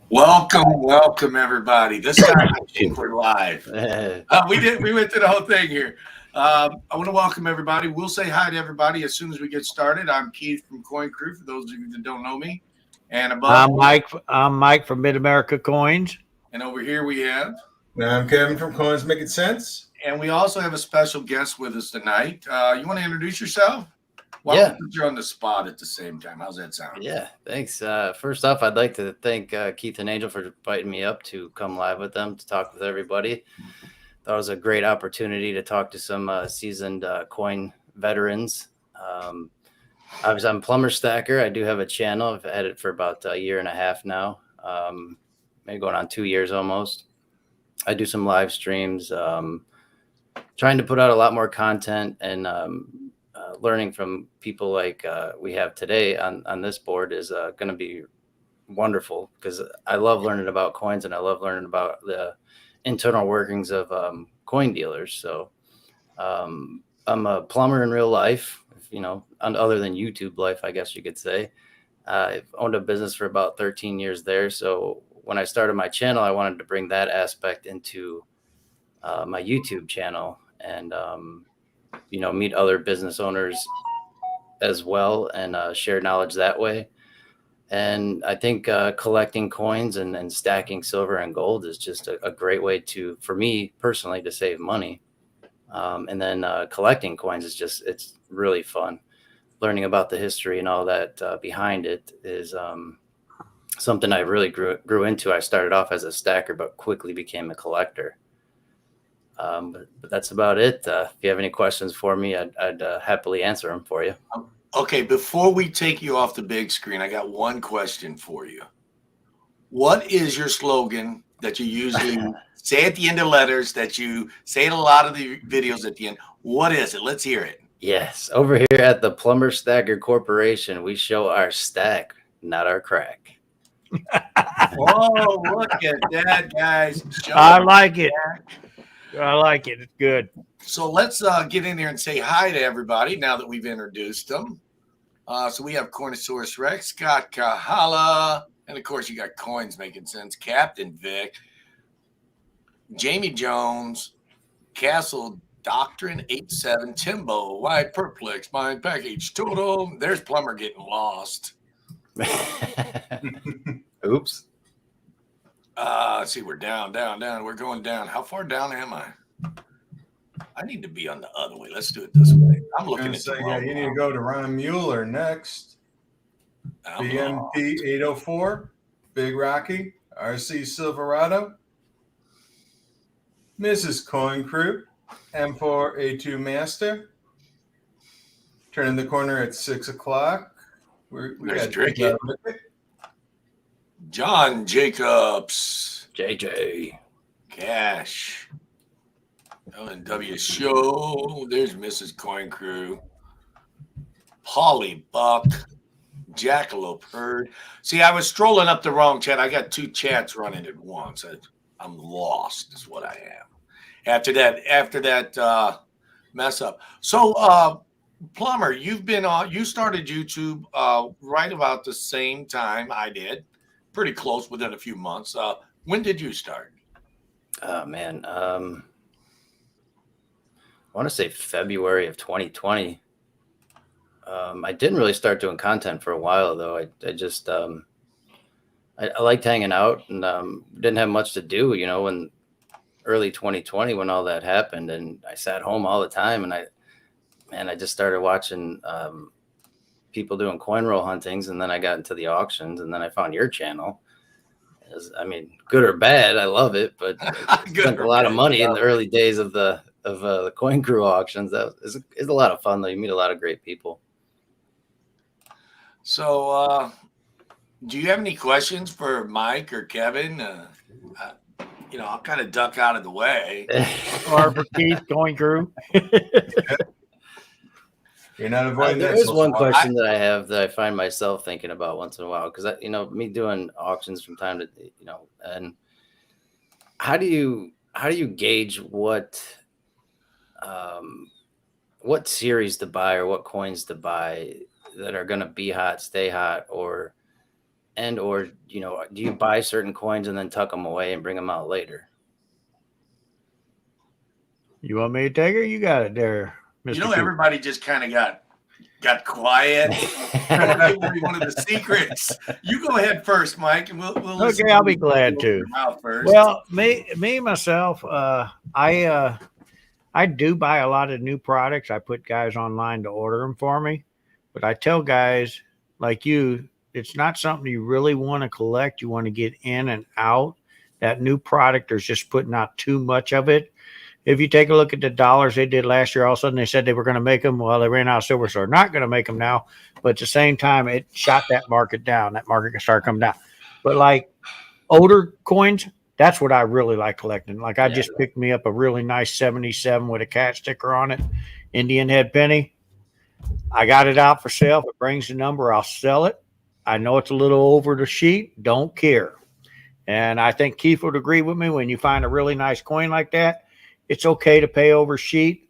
Welcome, everybody. This time I think we're live. We went through the whole thing here. I want to welcome everybody. We'll say hi to everybody as soon as we get started. I'm Keith from Coin Crew. For those of you that don't know me, and above, I'm Mike from Mid America Coins. and over here we have, I'm Kevin from Coins Making Sense. and we also have a special guest with us tonight. You want to introduce yourself? Why Yeah. don't we put you on the spot at the same time? How's that sound? Yeah, thanks. First off, I'd like to thank Keith and Angel for inviting me up to come live with them to talk with everybody. Thought it was a great opportunity to talk to some seasoned coin veterans. I'm Plumber Stacker. I do have a channel. I've had it for about a year and a half now, maybe going on 2 years almost. I do some live streams, trying to put out a lot more content and learning from people like we have today on this board is going to be wonderful because I love learning about coins and I love learning about the internal workings of coin dealers. So I'm a plumber in real life, other than YouTube life, I guess you could say. I've owned a business for about 13 years there. So when I started my channel, I wanted to bring that aspect into my YouTube channel and meet other business owners as well and share knowledge that way. And I think collecting coins and stacking silver and gold is just a great way for me personally, to save money. And then collecting coins it's really fun. Learning about the history and all that behind it is something I really grew into. I started off as a stacker, but quickly became a collector. But that's about it. If you have any questions for me, I'd happily answer them for you. Okay, before we take you off the big screen, I got one question for you. What is your slogan that you usually say at the end of letters, that you say in a lot of the videos at the end? What is it? Let's hear it. Yes, over here at the Plumber Stacker Corporation, we show our stack, not our crack. Whoa, look at that, guys. I like it. I like it. It's good. So let's get in there and say hi to everybody now that we've introduced them. So we have Cornosaurus Rex, Scott Kahala, and of course you got Coins Making Sense, Captain Vic, Jamie Jones, Castle Doctrine 87, Timbo, White Perplex, Mind Package Total. There's Plumber getting lost. Oops. Let's see, we're down. We're going down. How far down am I? I need to be on the other way. Let's do it this way. I'm looking at the wrong you need to go to Ron Mueller next. BMP 804, Big Rocky, RC Silverado, Mrs. Coin Crew, M4A2 Master. Turning the corner at 6 o'clock. We got Tricky. John Jacobs, JJ, Cash, L&W Show. There's Mrs. Coin Crew, Polly Buck, Jackalope Herd. See, I was strolling up the wrong chat. I got two chats running at once. I'm lost, is what I am. After that mess up. So, Plumber, you started YouTube right about the same time I did. Pretty close, within a few months. When did you start? Oh man, I want to say February of 2020. I didn't really start doing content for a while though. I just I liked hanging out and didn't have much to do, when early 2020 when all that happened, and I sat home all the time, and I just started watching people doing coin roll huntings, and then I got into the auctions, and then I found your channel. Good or bad, I love it, but I spent a lot of money in the early days of the Coin Crew auctions. That is a lot of fun though. You meet a lot of great people. So, do you have any questions for Mike or Kevin? I'll kind of duck out of the way. Or for Keith, Coin Crew. You're not avoiding there that. is one question that I have that I find myself thinking about once in a while, because me doing auctions from time to and how do you gauge what series to buy or what coins to buy that are going to be hot, stay hot, or and or do you buy certain coins and then tuck them away and bring them out later? You want me to take it? You got it there, Mr. Cooper. Everybody just kind of got quiet. I want to give away one of the secrets. You go ahead first, Mike, and we'll Okay, I'll be glad to. First. Well, me myself, I do buy a lot of new products. I put guys online to order them for me, but I tell guys like you, it's not something you really want to collect. You want to get in and out. That new product, there's just putting out too much of it. If you take a look at the dollars they did last year, all of a sudden they said they were going to make them. Well, they ran out of silver, so they're not going to make them now. But at the same time, it shot that market down. That market can start coming down. But like older coins, that's what I really like collecting. Like I just picked me up a really nice 77 with a cat sticker on it, Indian head penny. I got it out for sale. If it brings the number, I'll sell it. I know it's a little over the sheet. Don't care. And I think Keith would agree with me when you find a really nice coin like that. It's okay to pay over sheet.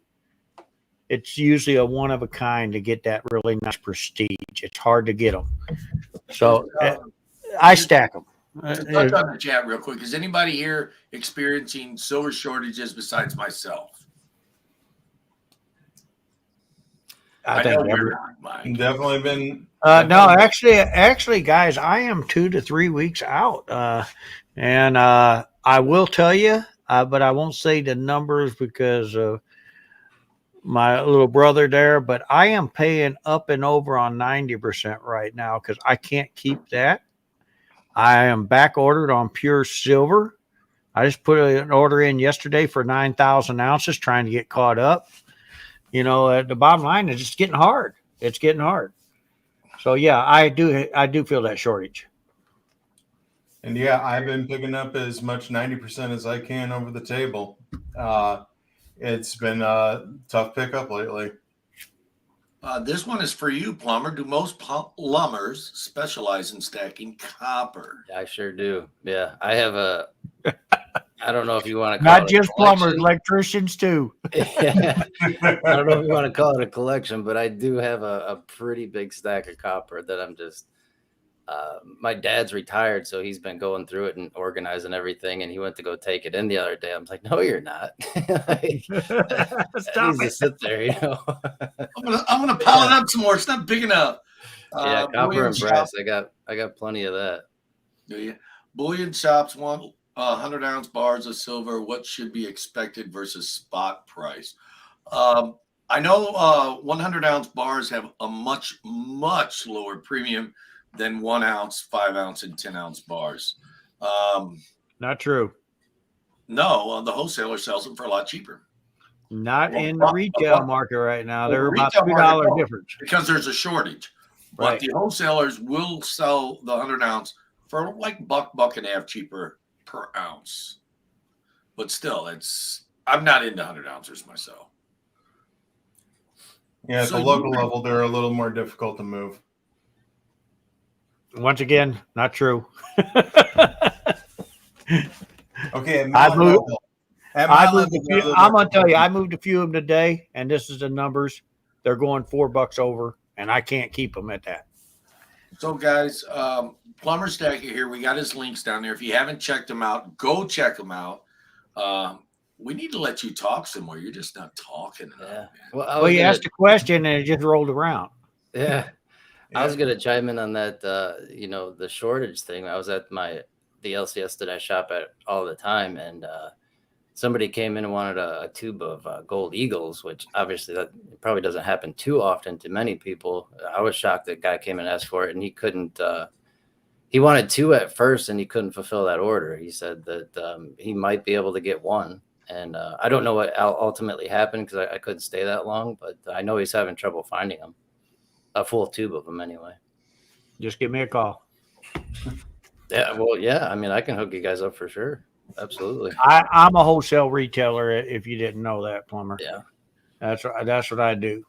It's usually a one of a kind to get that really nice prestige. It's hard to get them. So I stack them. Touch on the chat real quick. Is anybody here experiencing silver shortages besides myself? I know think you're not, Mike. Definitely been. No, actually, guys, I am 2 to 3 weeks out. And I will tell you, but I won't say the numbers because of my little brother there, but I am paying up and over on 90% right now because I can't keep that. I am back ordered on pure silver. I just put an order in yesterday for 9,000 ounces, trying to get caught up. The bottom line is it's getting hard. It's getting hard. So yeah, I do feel that shortage. And yeah, I've been picking up as much 90% as I can over the table. It's been a tough pickup lately. This one is for you, Plumber. Do most plumbers specialize in stacking copper? I sure do. Yeah, I have I don't know if you want to call Not it just plumbers, electricians too. Yeah. I don't know if you want to call it a collection, but I do have a pretty big stack of copper that I'm just. My dad's retired, so he's been going through it and organizing everything. And he went to go take it in the other day. I'm like, no, you're not. Stop it. To sit there, I'm gonna pile it up some more. It's not big enough. Yeah, copper and brass. I got plenty of that. Do you? Bullion shops want 100-ounce bars of silver. What should be expected versus spot price? I know 100-ounce bars have a much lower premium than 1 ounce, 5 ounce, and 10-ounce bars. Not true. No, the wholesaler sells them for a lot cheaper. Not in the retail market right now. They're about $2 difference because there's a shortage. But the wholesalers will sell the 100-ounce for like buck and a half cheaper per ounce. But still, I'm not into 100 ounces myself. Yeah, at the local level, they're a little more difficult to move. Once again, not true. Okay, I'm going to tell you, I moved a few of them today, and this is the numbers. They're going $4 over, and I can't keep them at that. So, guys, Plumber Stacker here. We got his links down there. If you haven't checked them out, go check them out. We need to let you talk some more. You're just not talking enough. Yeah. Well, you asked a question, and it just rolled around. Yeah. I was going to chime in on that, the shortage thing. I was at the LCS that I shop at all the time, and somebody came in and wanted a tube of gold eagles, which obviously that probably doesn't happen too often to many people. I was shocked that guy came and asked for it, and he couldn't. He wanted 2 at first, and he couldn't fulfill that order. He said that he might be able to get 1. And I don't know what ultimately happened because I couldn't stay that long, but I know he's having trouble finding them. A full tube of them anyway. Just give me a call. Yeah, well, yeah. I mean, I can hook you guys up for sure. Absolutely. I'm a wholesale retailer. If you didn't know that, Plumber. Yeah, that's what I do.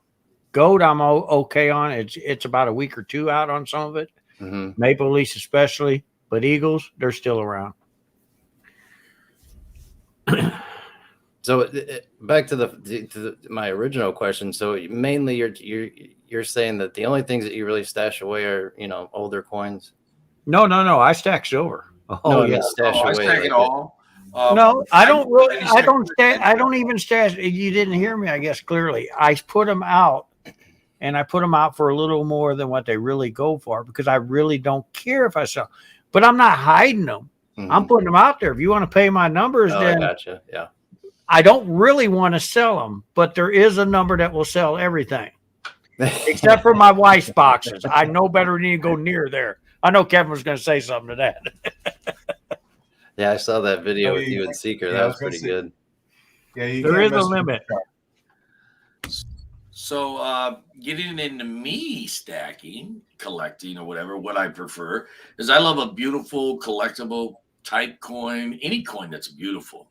Gold, I'm okay on. It's about a week or 2 out on some of it. Mm-hmm. Maple Leafs especially, but Eagles, they're still around. So back to my original question. So mainly you're saying that the only things that you really stash away are older coins. No. I stack silver. Oh No, I yeah. mean stash I away. stack it like all. No, I don't really. I I stack don't stash. I don't even stash. You didn't hear me, I guess clearly. I put them out, and I put them out for a little more than what they really go for because I really don't care if I sell. But I'm not hiding them. I'm Mhm. putting them out there. If you want to pay my numbers, Oh, I then gotcha. Yeah. I don't really want to sell them. But there is a number that will sell everything, except for my wife's boxes. I know better than you to go near there. I know Kevin was going to say something to that. Yeah, I saw that video Oh, with yeah, you and Seeker. yeah, That I was was gonna pretty say- good. Yeah, you There can't is a mess with limit. the chart. So getting into me stacking, collecting, or whatever, what I prefer is I love a beautiful collectible type coin, any coin that's beautiful.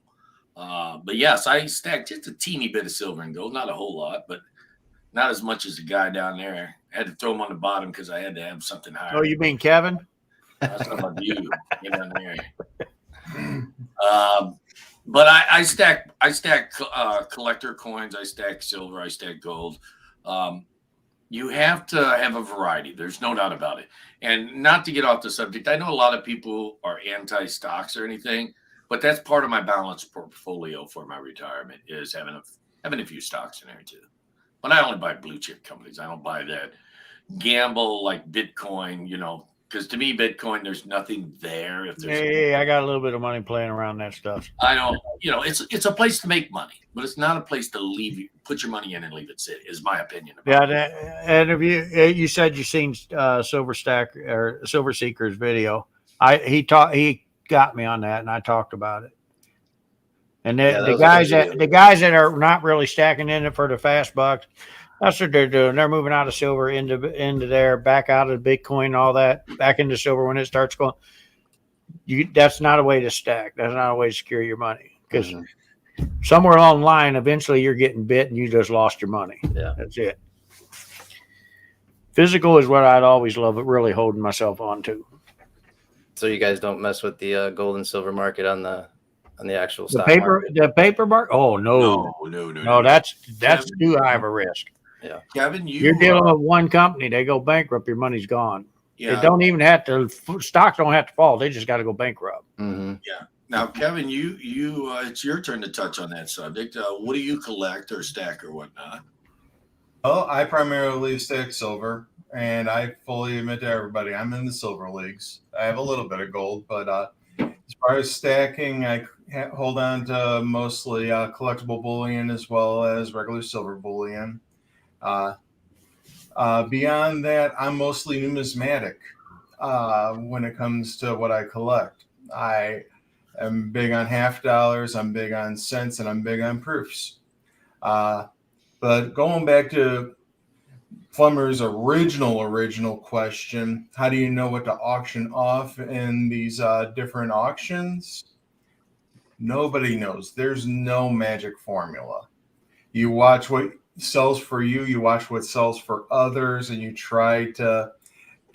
But yes, I stack just a teeny bit of silver and gold, not a whole lot, but not as much as the guy down there. I had to throw him on the bottom because I had to have something higher. Oh, you mean Kevin? That's not about you. Get down there. But I stack collector coins. I stack silver. I stack gold. You have to have a variety. There's no doubt about it. And not to get off the subject, I know a lot of people are anti-stocks or anything, but that's part of my balanced portfolio for my retirement is having a few stocks in there too. But I only buy blue chip companies. I don't buy that gamble like Bitcoin. Because to me, Bitcoin, there's nothing there. If there's Hey, I got a little bit of money playing around that stuff. I don't, it's a place to make money, but it's not a place to put your money in and leave it sit. Is my opinion. Yeah, and if you said you seen Silver Stack or Silver Seeker's video, he got me on that, and I talked about it. And Yeah, that the was a good guys video. the guys that are not really stacking in it for the fast bucks, that's what they're doing. They're moving out of silver into there, back out of Bitcoin, all that, back into silver when it starts going. That's not a way to stack. That's not a way to secure your money because somewhere along the line, eventually you're getting bit and you just lost your money. Yeah. That's it. Physical is what I'd always love, really holding myself on to. So you guys don't mess with the gold and silver market on the actual The stock paper, market? the paper market. Oh no. That's too high of a risk. Yeah. Kevin, You're dealing with one company. They go bankrupt, your money's gone. Yeah. They don't even have to. Stocks don't have to fall. They just got to go bankrupt. Mm-hmm. Yeah. Now, Kevin, you it's your turn to touch on that subject. What do you collect or stack or whatnot? Well, I primarily stack silver, and I fully admit to everybody I'm in the silver leagues. I have a little bit of gold, but as far as stacking, I hold on to mostly collectible bullion as well as regular silver bullion. Beyond that, I'm mostly numismatic when it comes to what I collect. I am big on half dollars, I'm big on cents, and I'm big on proofs. But going back to Plummer's original question, how do you know what to auction off in these different auctions? Nobody knows. There's no magic formula. You watch what sells for you, you watch what sells for others, and you try to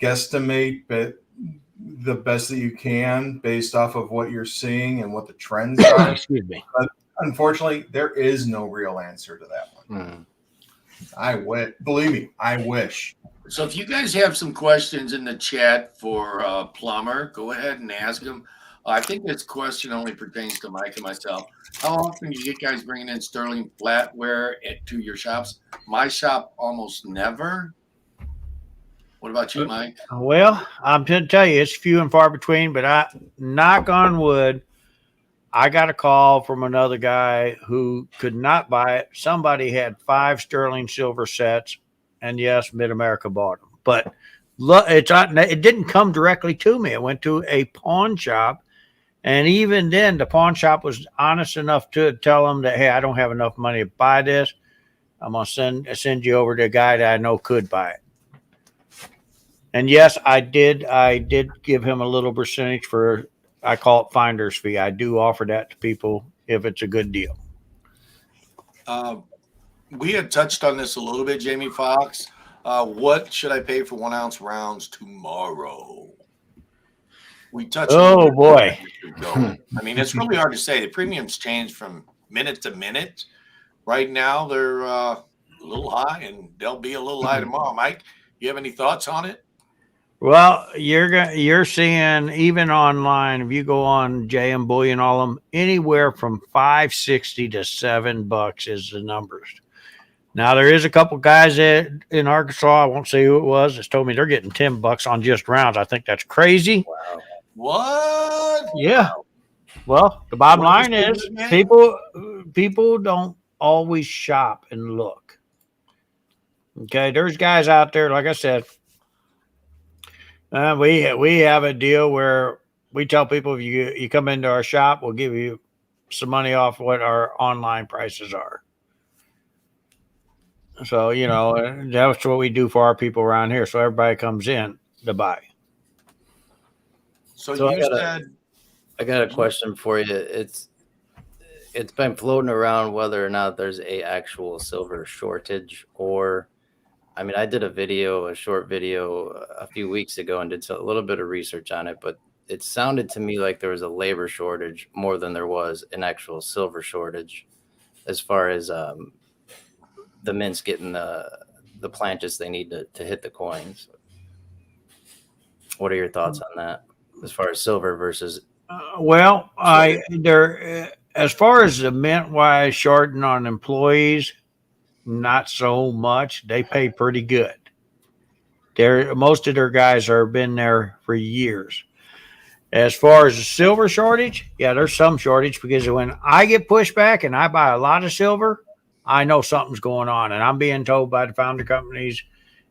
guesstimate the best that you can based off of what you're seeing and what the trends are. Excuse me. But unfortunately, there is no real answer to that one. Mm-hmm. Believe me, I wish. So if you guys have some questions in the chat for Plummer, go ahead and ask them. I think this question only pertains to Mike and myself. How often do you get guys bringing in sterling flatware to your shops? My shop almost never. What about you, Mike? Well, I'm going to tell you, it's few and far between, but I knock on wood. I got a call from another guy who could not buy it. Somebody had 5 sterling silver sets, and yes, Mid-America bought them. But look, it didn't come directly to me. It went to a pawn shop, and even then, the pawn shop was honest enough to tell them that, hey, I don't have enough money to buy this. I'm gonna send you over to a guy that I know could buy it. And yes, I did give him a little percentage for. I call it finder's fee. I do offer that to people if it's a good deal. We had touched on this a little bit, Jamie Foxx. What should I pay for 1 ounce rounds tomorrow? We touched. Oh boy! I mean, it's really hard to say. The premiums change from minute to minute. Right now, they're a little high, and they'll be a little high tomorrow. Mike, you have any thoughts on it? Well, you're seeing even online, if you go on JM Bullion, all of them, anywhere from $5.60 to $7 is the numbers. Now there is a couple guys in Arkansas, I won't say who it was, that's told me they're getting $10 on just rounds. I think that's crazy. Wow. What? Yeah. Well, the bottom What line is is it, man? people don't always shop and look. Okay, there's guys out there, like I said. We have a deal where we tell people if you come into our shop, we'll give you some money off what our online prices are. So that's what we do for our people around here. So everybody comes in to buy. So So you said I got a question for you. It's been floating around whether or not there's a actual silver shortage, or I mean, I did a short video a few weeks ago and did a little bit of research on it, but it sounded to me like there was a labor shortage more than there was an actual silver shortage, as far as the mints getting the planches they need to hit the coins. What are your thoughts on that, as far as silver versus? As far as the mint wise shorting on employees, not so much. They pay pretty good. Most of their guys are been there for years. As far as the silver shortage, yeah, there's some shortage because when I get pushed back and I buy a lot of silver, I know something's going on, and I'm being told by the founder companies,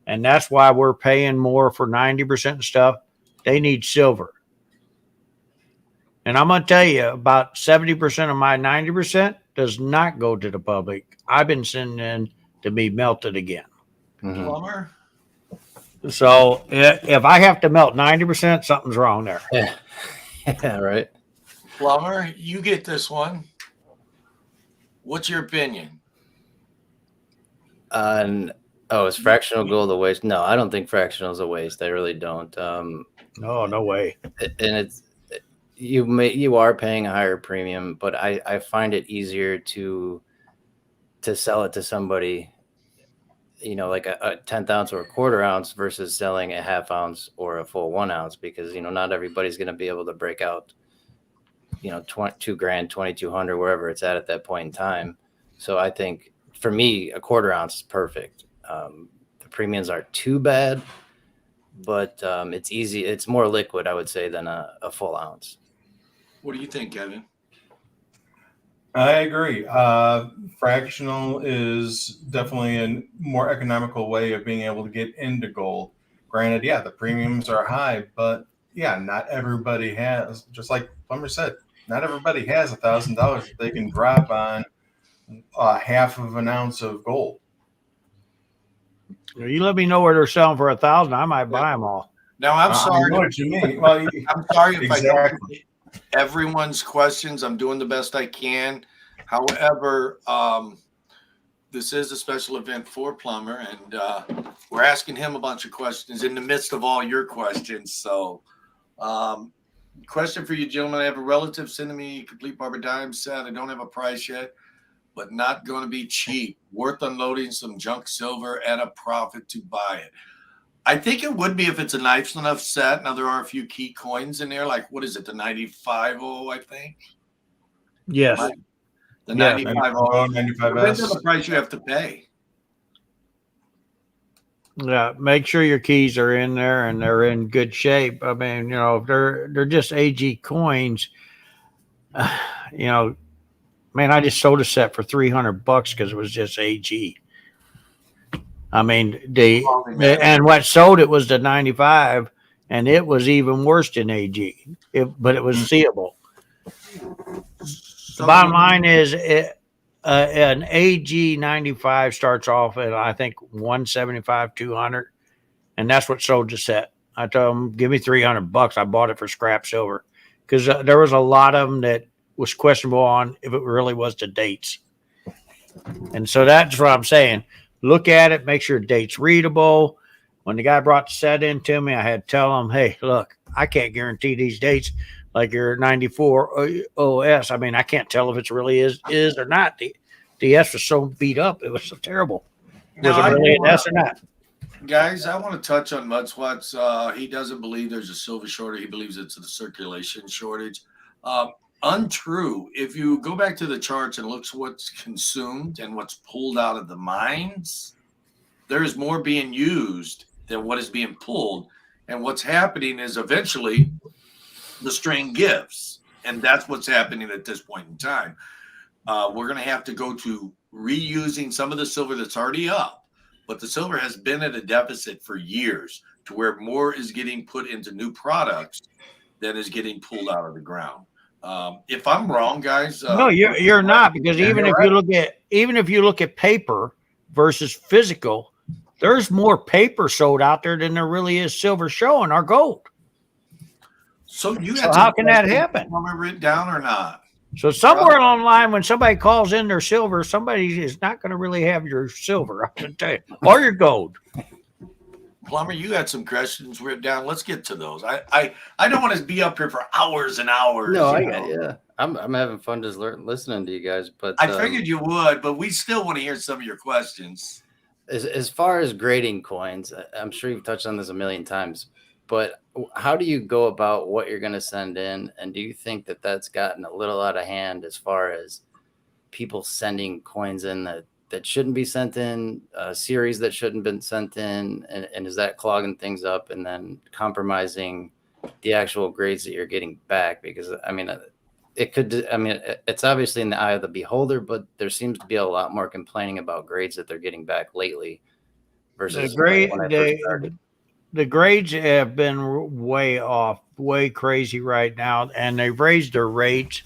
and that's why we're paying more for 90% of stuff. They need silver. And I'm going to tell you, about 70% of my 90% does not go to the public. I've been sending in to be melted again. Mhm. plumber. So if I have to melt 90%, something's wrong there. Yeah. Yeah, right. Plumber, you get this one. What's your opinion? Is fractional gold a waste? No, I don't think fractional is a waste. I really don't. No way. And you are paying a higher premium, but I find it easier to sell it to somebody, like a 10th ounce or a quarter ounce versus selling a half ounce or a full 1 ounce, because not everybody's going to be able to break out 2 grand, 2,200, wherever it's at that point in time. So I think for me, a quarter ounce is perfect. The premiums aren't too bad, but it's easy. It's more liquid, I would say, than a full ounce. What do you think, Kevin? I agree. Fractional is definitely a more economical way of being able to get into gold. Granted, yeah, the premiums are high, but yeah, not everybody has, just like Plumber said, not everybody has $1,000 that they can drop on half of an ounce of gold. You let me know where they're selling for 1,000. I might buy them all. Now, I'm sorry. I know what you mean. Well, I'm sorry if exactly. I don't get everyone's questions. I'm doing the best I can. However, this is a special event for Plumber, and we're asking him a bunch of questions in the midst of all your questions. So, question for you, gentlemen. I have a relative sending me a complete Barber Dime set. I don't have a price yet, but not going to be cheap. Worth unloading some junk silver at a profit to buy it. I think it would be if it's a nice enough set. Now, there are a few key coins in there. Like, what is it? The 95.0, I think. Yes. The Yeah, 95.0. 95 Depends S. on the price you have to pay. Yeah. Make sure your keys are in there and they're in good shape. I mean, if they're just AG coins, man, I just sold a set for $300 because it was just AG. I mean, and what sold it was the 95, and it was even worse than AG. But it was seeable. The bottom line is, an AG 95 starts off at, I think, 175, 200, and that's what sold the set. I told them, give me $300. I bought it for scrap silver because there was a lot of them that was questionable on if it really was the dates. And so that's what I'm saying. Look at it, make sure the date's readable. When the guy brought the set in to me, I had to tell him, hey, look, I can't guarantee these dates like your 94 OS. I mean, I can't tell if it really is or not. The S was so beat up. It was so terrible. Was it really an S or not? Guys, I want to touch on Mudswats. He doesn't believe there's a silver shortage. He believes it's a circulation shortage. Uh, Untrue. If you go back to the charts and look what's consumed and what's pulled out of the mines, there is more being used than what is being pulled. And what's happening is eventually the strain gives. And that's what's happening at this point in time. We're going to have to go to reusing some of the silver that's already up, but the silver has been at a deficit for years to where more is getting put into new products than is getting pulled out of the ground. If I'm wrong, guys, No, you're not, because Yeah, even you're if you look at paper versus physical, there's more paper sold out there than there really is silver showing or gold. so you So had how some can that questions happen? Remember it down or not? So somewhere online, when somebody calls in their silver, somebody is not going to really have your silver, I can tell you, or your gold. Plumber, you had some questions written down. Let's get to those. I don't want to be up here for hours and hours. No, you I know. got yeah. I'm having fun just listening to you guys. But I figured you would, but we still want to hear some of your questions. as far as grading coins, I'm sure you've touched on this a million times. But how do you go about what you're going to send in? And do you think that that's gotten a little out of hand as far as people sending coins in that shouldn't be sent in, series that shouldn't have been sent in, and is that clogging things up and then compromising the actual grades that you're getting back? Because I mean, it could. I mean, it's obviously in the eye of the beholder, but there seems to be a lot more complaining about grades that they're getting back lately versus when I first started. The grades have been way off, way crazy right now, and they've raised their rates.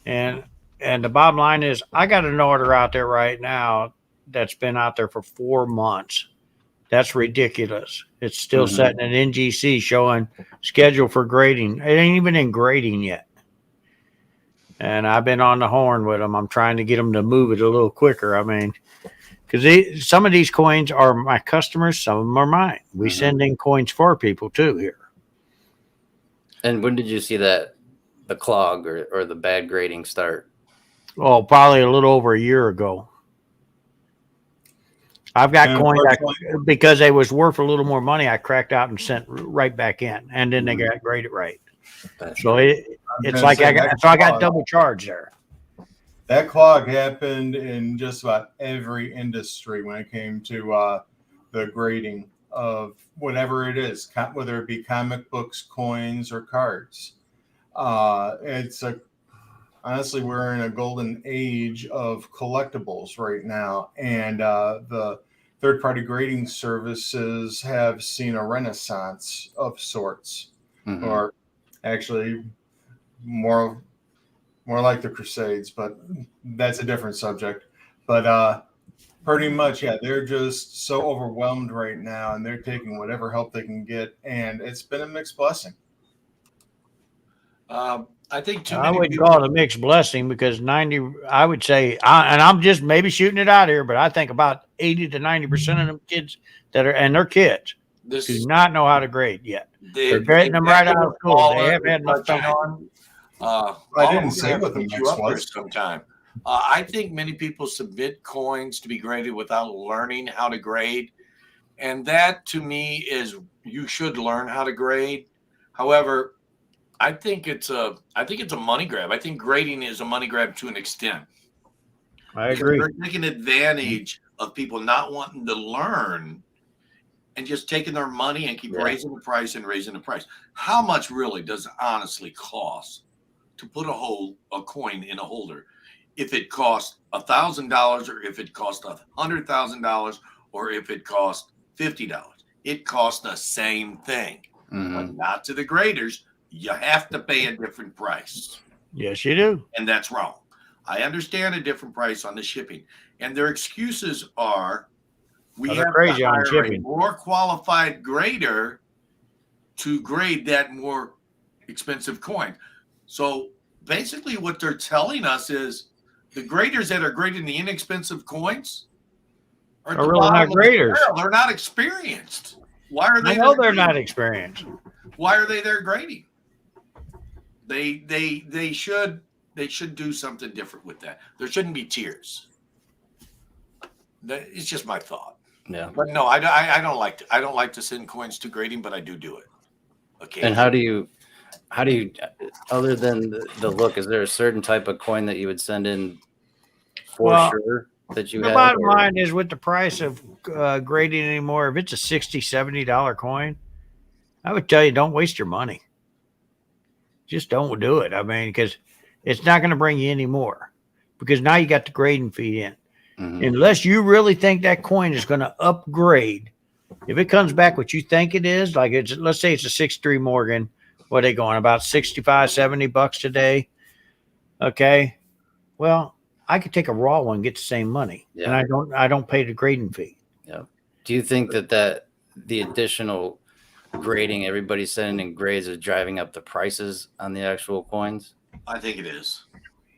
And the bottom line is, I got an order out there right now that's been out there for 4 months. That's ridiculous. It's still setting an NGC showing schedule for grading. It ain't even in grading yet. And I've been on the horn with them. I'm trying to get them to move it a little quicker. I mean, because some of these coins are my customers, some of them are mine. We send in coins for people too here. And when did you see that the clog or the bad grading start? Oh, probably a little over a year ago. I've got coins because they was worth a little more money. I cracked out and sent right back in, and then they got graded right. So it's like I got double charged there. That clog happened in just about every industry when it came to the grading of whatever it is, whether it be comic books, coins, or cards. Honestly, we're in a golden age of collectibles right now, and the third-party grading services have seen a renaissance of sorts, or actually more like the Crusades, but that's a different subject. But pretty much, yeah, they're just so overwhelmed right now, and they're taking whatever help they can get, and it's been a mixed blessing. I think I wouldn't call it a mixed blessing, because I would say, and I'm just maybe shooting it out here, but I think about 80 to 90% of them kids they're kids, do not know how to grade yet. They're grading them right out of school. They haven't had enough time. I didn't say what the mix was. Sometime. I think many people submit coins to be graded without learning how to grade, and that to me is, you should learn how to grade. However, I think it's a money grab. I think grading is a money grab to an extent. I agree. They're taking advantage of people not wanting to learn and just taking their money and keep raising the price and raising the price. How much really does it honestly cost to put a coin in a holder? If it costs $1,000, or if it costs $100,000, or if it costs $50, it costs the same thing, but not to the graders. You have to pay a different price. Yes, you do. And that's wrong. I understand a different price on the shipping. And their excuses are, we have to hire a more qualified grader to grade that more expensive coin. So basically what they're telling us is, the graders that are grading the inexpensive coins are really not graders. They're not experienced. Why are they? I know they're not experienced. Why are they there grading? They should do something different with that. There shouldn't be tiers. It's just my thought. Yeah. But no, I don't like to send coins to grading, but I do it. Okay. And how do you, other than the look, is there a certain type of coin that you would send in for Well, sure that you the have? bottom or- line is with the price of grading anymore, if it's a $60, $70 coin, I would tell you don't waste your money. Just don't do it. I mean, because it's not going to bring you any more. Because now you got the grading fee in. Mhm. Unless you really think that coin is going to upgrade, if it comes back what you think it is, like it's, let's say it's a 6.3 Morgan, what are they going about 65, $70 today? Okay. Well, I could take a raw one and get the same money. Yeah. And I don't pay the grading fee. Yeah. Do you think that the additional grading everybody's sending in grades is driving up the prices on the actual coins? I think it is.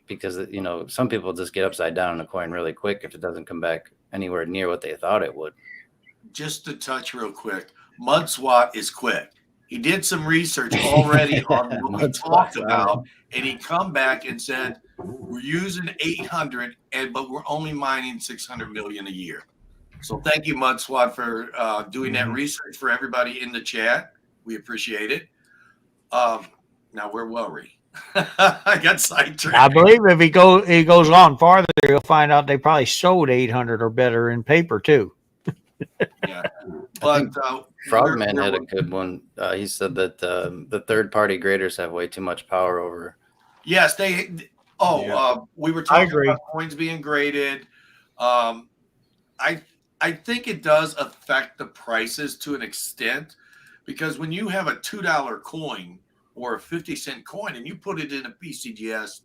Because, you know, some people just get upside down on a coin really quick if it doesn't come back anywhere near what they thought it would. Just to touch real quick, Mud Swat is quick. He did some research already on what we Mud talked Swat's about, and he come back and said we're using 800, but we're only mining 600 million a year. So thank you, Mud Swat, for doing that research for everybody in the chat. We appreciate it. Now where were we? I got sidetracked. I believe if he goes on farther, he'll find out they probably sold 800 or better in paper too. Yeah, but Frogman had a good one. He said that the third-party graders have way too much power over. Yes, they. Oh, Yeah. We were I talking agree. about coins being graded. I think it does affect the prices to an extent, because when you have a $2 coin or a 50-cent coin and you put it in a PCGS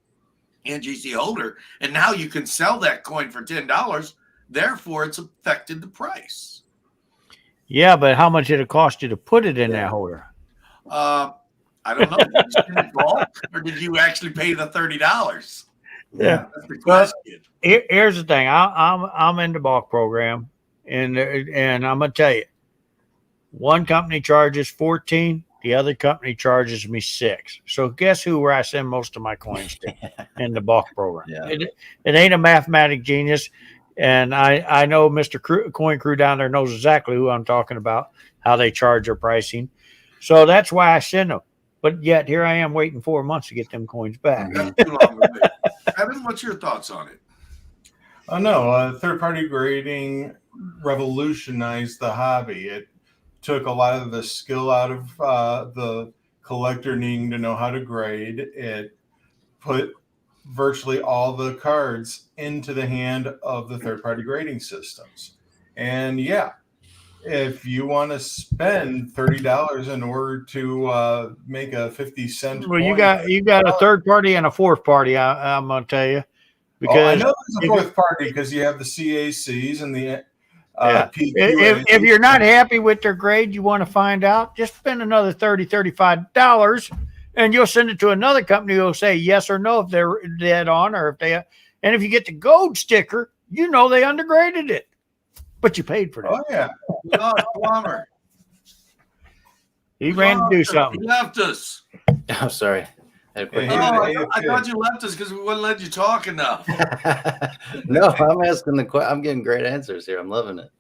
NGC holder, and now you can sell that coin for $10. Therefore, it's affected the price. Yeah, but how much did it cost you to put it in that holder? I don't know. Did you spend it bulk, or did you actually pay the $30? Yeah. That's the question. Here's the thing. I'm in the bulk program, and I'm gonna tell you, one company charges 14, the other company charges me 6. So guess where I send most of my coins to in the bulk program? Yeah. It ain't a mathematic genius, and I know Mr. Coin Crew down there knows exactly who I'm talking about, how they charge their pricing. So that's why I send them. But yet here I am waiting 4 months to get them coins back. That's too long to wait. Evan, what's your thoughts on it? Oh no, third-party grading revolutionized the hobby. It took a lot of the skill out of the collector needing to know how to grade. It put virtually all the cards into the hand of the third-party grading systems. And yeah, if you want to spend $30 in order to make a 50-cent Well, you coin, got a third party and a fourth party. I'm gonna tell you, I because know there's a fourth party because you have the CACs and the if you're not happy with their grade, you want to find out, just spend another $30, $35, and you'll send it to another company who'll say yes or no if they're dead on, or and if you get the gold sticker, you know they undergraded it, but you paid for that. Oh yeah. Oh, Plumber. He ran to do something. He left us. Oh, sorry. I had a quick- Yeah. I thought you left us because we wouldn't let you talk enough. No, I'm asking the question. I'm getting great answers here. I'm loving it.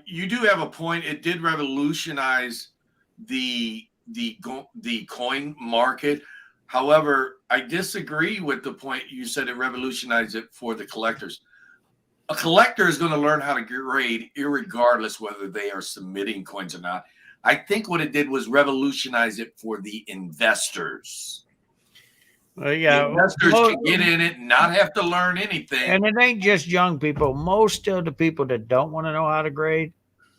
You do have a point. It did revolutionize the coin market. However, I disagree with the point you said it revolutionized it for the collectors. A collector is going to learn how to grade irregardless whether they are submitting coins or not. I think what it did was revolutionize it for the investors. Well, yeah, The investors can get in it and not have to learn anything. and it ain't just young people. Most of the people that don't want to know how to grade,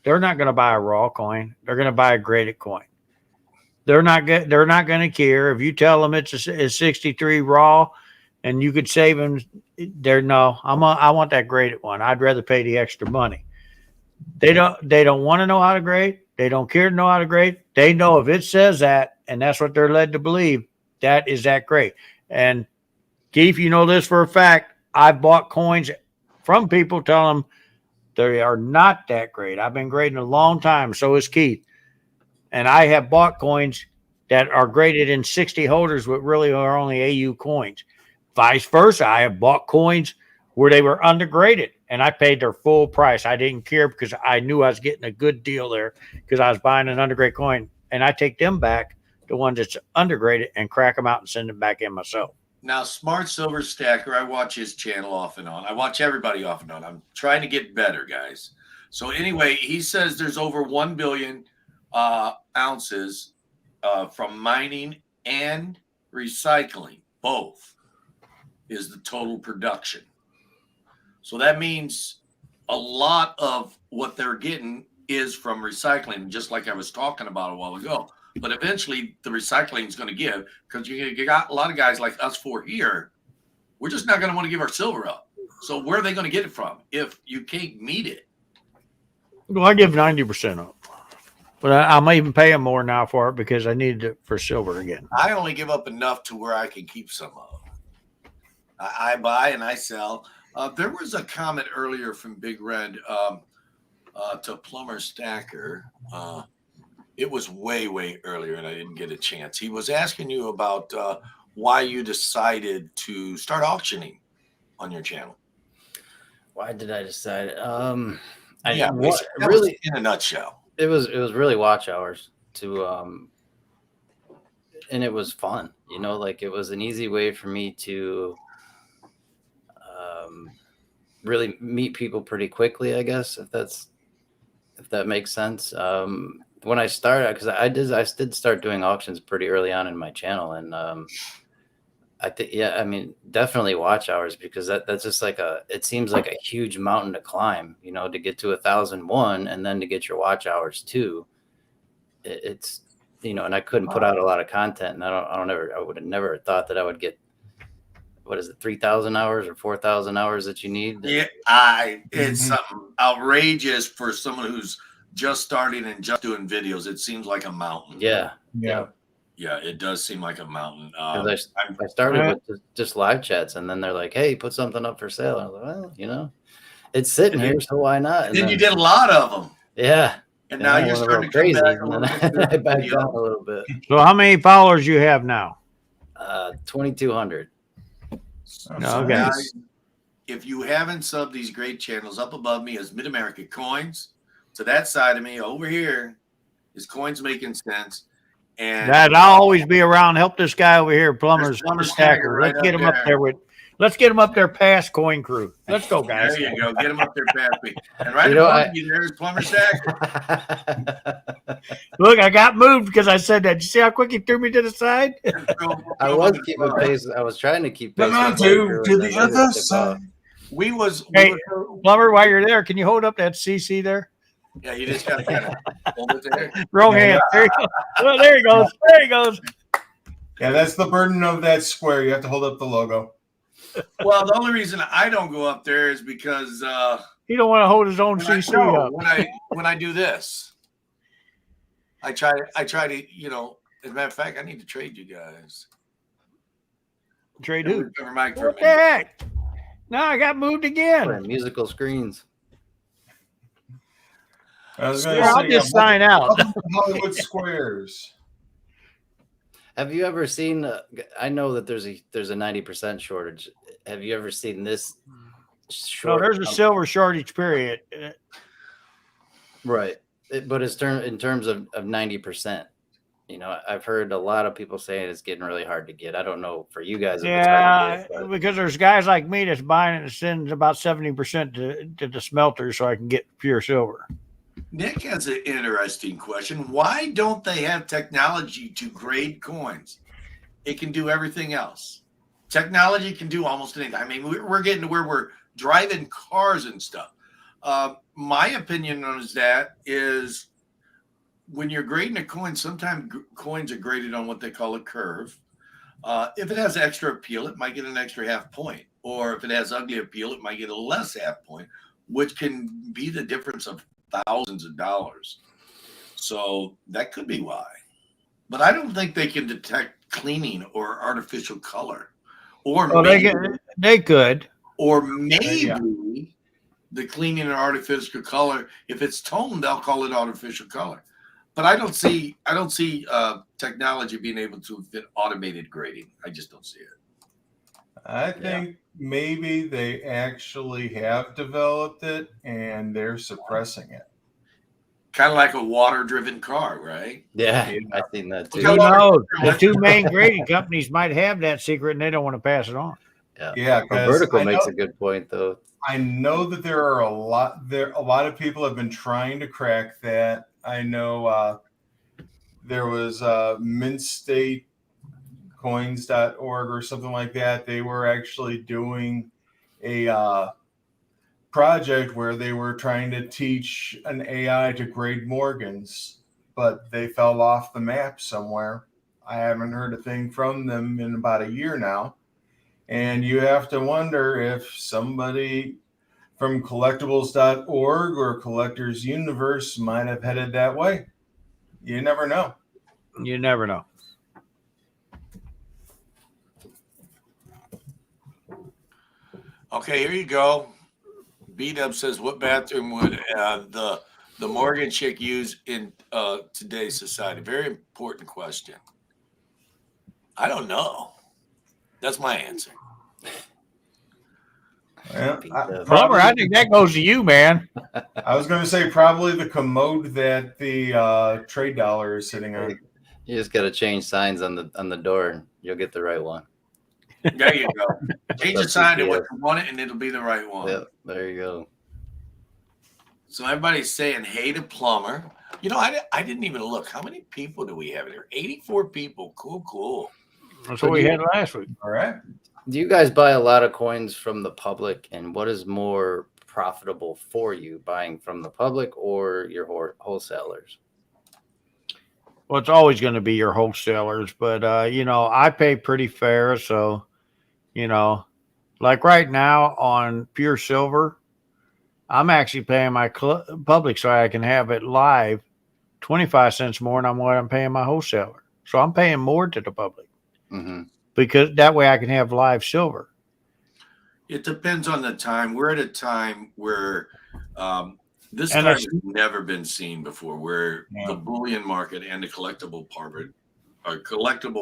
they're not going to buy a raw coin. They're going to buy a graded coin. They're not going to care if you tell them it's a 63 raw, and you could save them. I want that graded one. I'd rather pay the extra money. They don't want to know how to grade. They don't care to know how to grade. They know if it says that, and that's what they're led to believe, that is that great. And Keith, you know this for a fact. I've bought coins from people telling them they are not that great. I've been grading a long time. So is Keith. And I have bought coins that are graded in 60 holders, but really are only AU coins. Vice versa. I have bought coins where they were undergraded, and I paid their full price. I didn't care because I knew I was getting a good deal there because I was buying an undergrade coin, and I take them back, the ones that's undergraded, and crack them out and send them back in myself. Now, Smart Silver Stacker, I watch his channel off and on. I watch everybody off and on. I'm trying to get better, guys. So anyway, he says there's over 1 billion ounces from mining and recycling. Both is the total production. So that means a lot of what they're getting is from recycling, just like I was talking about a while ago. But eventually the recycling is going to give, because you got a lot of guys like us four here. We're just not going to want to give our silver up. So where are they going to get it from if you can't meet it? Well, I give 90% up. But I might even pay them more now for it because I needed it for silver again. I only give up enough to where I can keep some of. I buy and I sell. There was a comment earlier from Big Red to Plumber Stacker. It was way, way earlier, and I didn't get a chance. He was asking you about why you decided to start auctioning on your channel. Why did I decide? Really, in a nutshell, it was really watch hours to, and it was fun. You know, like it was an easy way for me to really meet people pretty quickly, I guess, if that makes sense. When I started, because I did start doing auctions pretty early on in my channel, and I think, yeah, I mean, definitely watch hours, because that's just like it seems like a huge mountain to climb, you know, to get to 1,001 and then to get your watch hours too. It's, you know, and I couldn't put out a lot of content, and I would have never thought that I would get, what is it, 3,000 hours or 4,000 hours that you need? Yeah, it's something outrageous for someone who's just starting and just doing videos. It seems like a mountain. Yeah. Yeah, it does seem like a mountain. I started with just live chats, and then they're like, "Hey, put something up for sale." I was like, "Well, you know, it's sitting here, so why not?" And then you did a lot of them. Yeah. And now you're starting to come back a little bit. I backed down a little bit. So how many followers you have now? 2,200. Okay. Guys, if you haven't subbed these great channels, up above me is Mid-America Coins. To that side of me over here is Coins Making Sense. And I'll always be around. Help this guy over here, Plumber Stacker. Right, let's get him up there let's get him up there past Coin Crew. Let's go, guys. There you go. Get him up there past me. And right above you, there's Plumber Stacker. Look, I got moved because I said that. Did you see how quick he threw me to the side? I was keeping pace. I was trying to keep pace. Come on, to the other side. Hey, Plumber, while you're there, can you hold up that CC there? Yeah, you just got to kind of hold it there. Wrong hand. There you go. Well, there he goes. There he goes. Yeah, that's the burden of that square. You have to hold up the logo. Well, the only reason I don't go up there is because he don't want to hold his own CC up. When I do this, I try to, you know. As a matter of fact, I need to trade you guys. Trade who? What the heck? No, I got moved again. Musical screens. I'll just sign out. Hollywood Squares. Have you ever seen? I know that there's a 90% shortage. Have you ever seen this? There's a silver shortage period. Right, but it's in terms of 90%. You know, I've heard a lot of people saying it's getting really hard to get. I don't know for you guys. Yeah, because there's guys like me that's buying it and sends about 70% to the smelter so I can get pure silver. Nick has an interesting question. Why don't they have technology to grade coins? It can do everything else. Technology can do almost anything. I mean, we're getting to where we're driving cars and stuff. My opinion on that is when you're grading a coin, sometimes coins are graded on what they call a curve. If it has extra appeal, it might get an extra half point. Or if it has ugly appeal, it might get a less half point, which can be the difference of thousands of dollars. So that could be why. But I don't think they can detect cleaning or artificial color. Or they could. Or maybe the cleaning and artificial color, if it's toned, they'll call it artificial color. But I don't see technology being able to fit automated grading. I just don't see it. I think maybe they actually have developed it and they're suppressing it. Kind of like a water-driven car, right? Yeah, Yeah. I've seen that Look too. how Who long it knows? took The their two main grading companies might have that secret and they don't want to pass it on. Yeah, But because Vertical makes a good point though. I know that there are a lot of people have been trying to crack that. I know there was mintstatecoins.org or something like that. They were actually doing a project where they were trying to teach an AI to grade Morgans, but they fell off the map somewhere. I haven't heard a thing from them in about a year now. And you have to wonder if somebody from collectibles.org or Collectors Universe might have headed that way. You never know. You never know. Okay, here you go. B-Dub says, what bathroom would the Morgan chick use in today's society? Very important question. I don't know. That's my answer. Yeah, Plumber, I think that goes to you, man. I was going to say probably the commode that the trade dollar is sitting on. You just got to change signs on the door, and you'll get the right one. There you go. Change the sign to what you want it, and it'll be the right one. Yep, there you go. So everybody's saying, hey to Plumber. You know, I didn't even look. How many people do we have here? 84 people. Cool. That's what we had last week. All right. Do you guys buy a lot of coins from the public, and what is more profitable for you, buying from the public or your wholesalers? Well, it's always going to be your wholesalers, but I pay pretty fair. So, like right now on pure silver, I'm actually paying my public so I can have it live 25 cents more than what I'm paying my wholesaler. So I'm paying more to the public because that way I can have live silver. It depends on the time. We're at a time where this time has never been seen before, where the bullion market and the collectible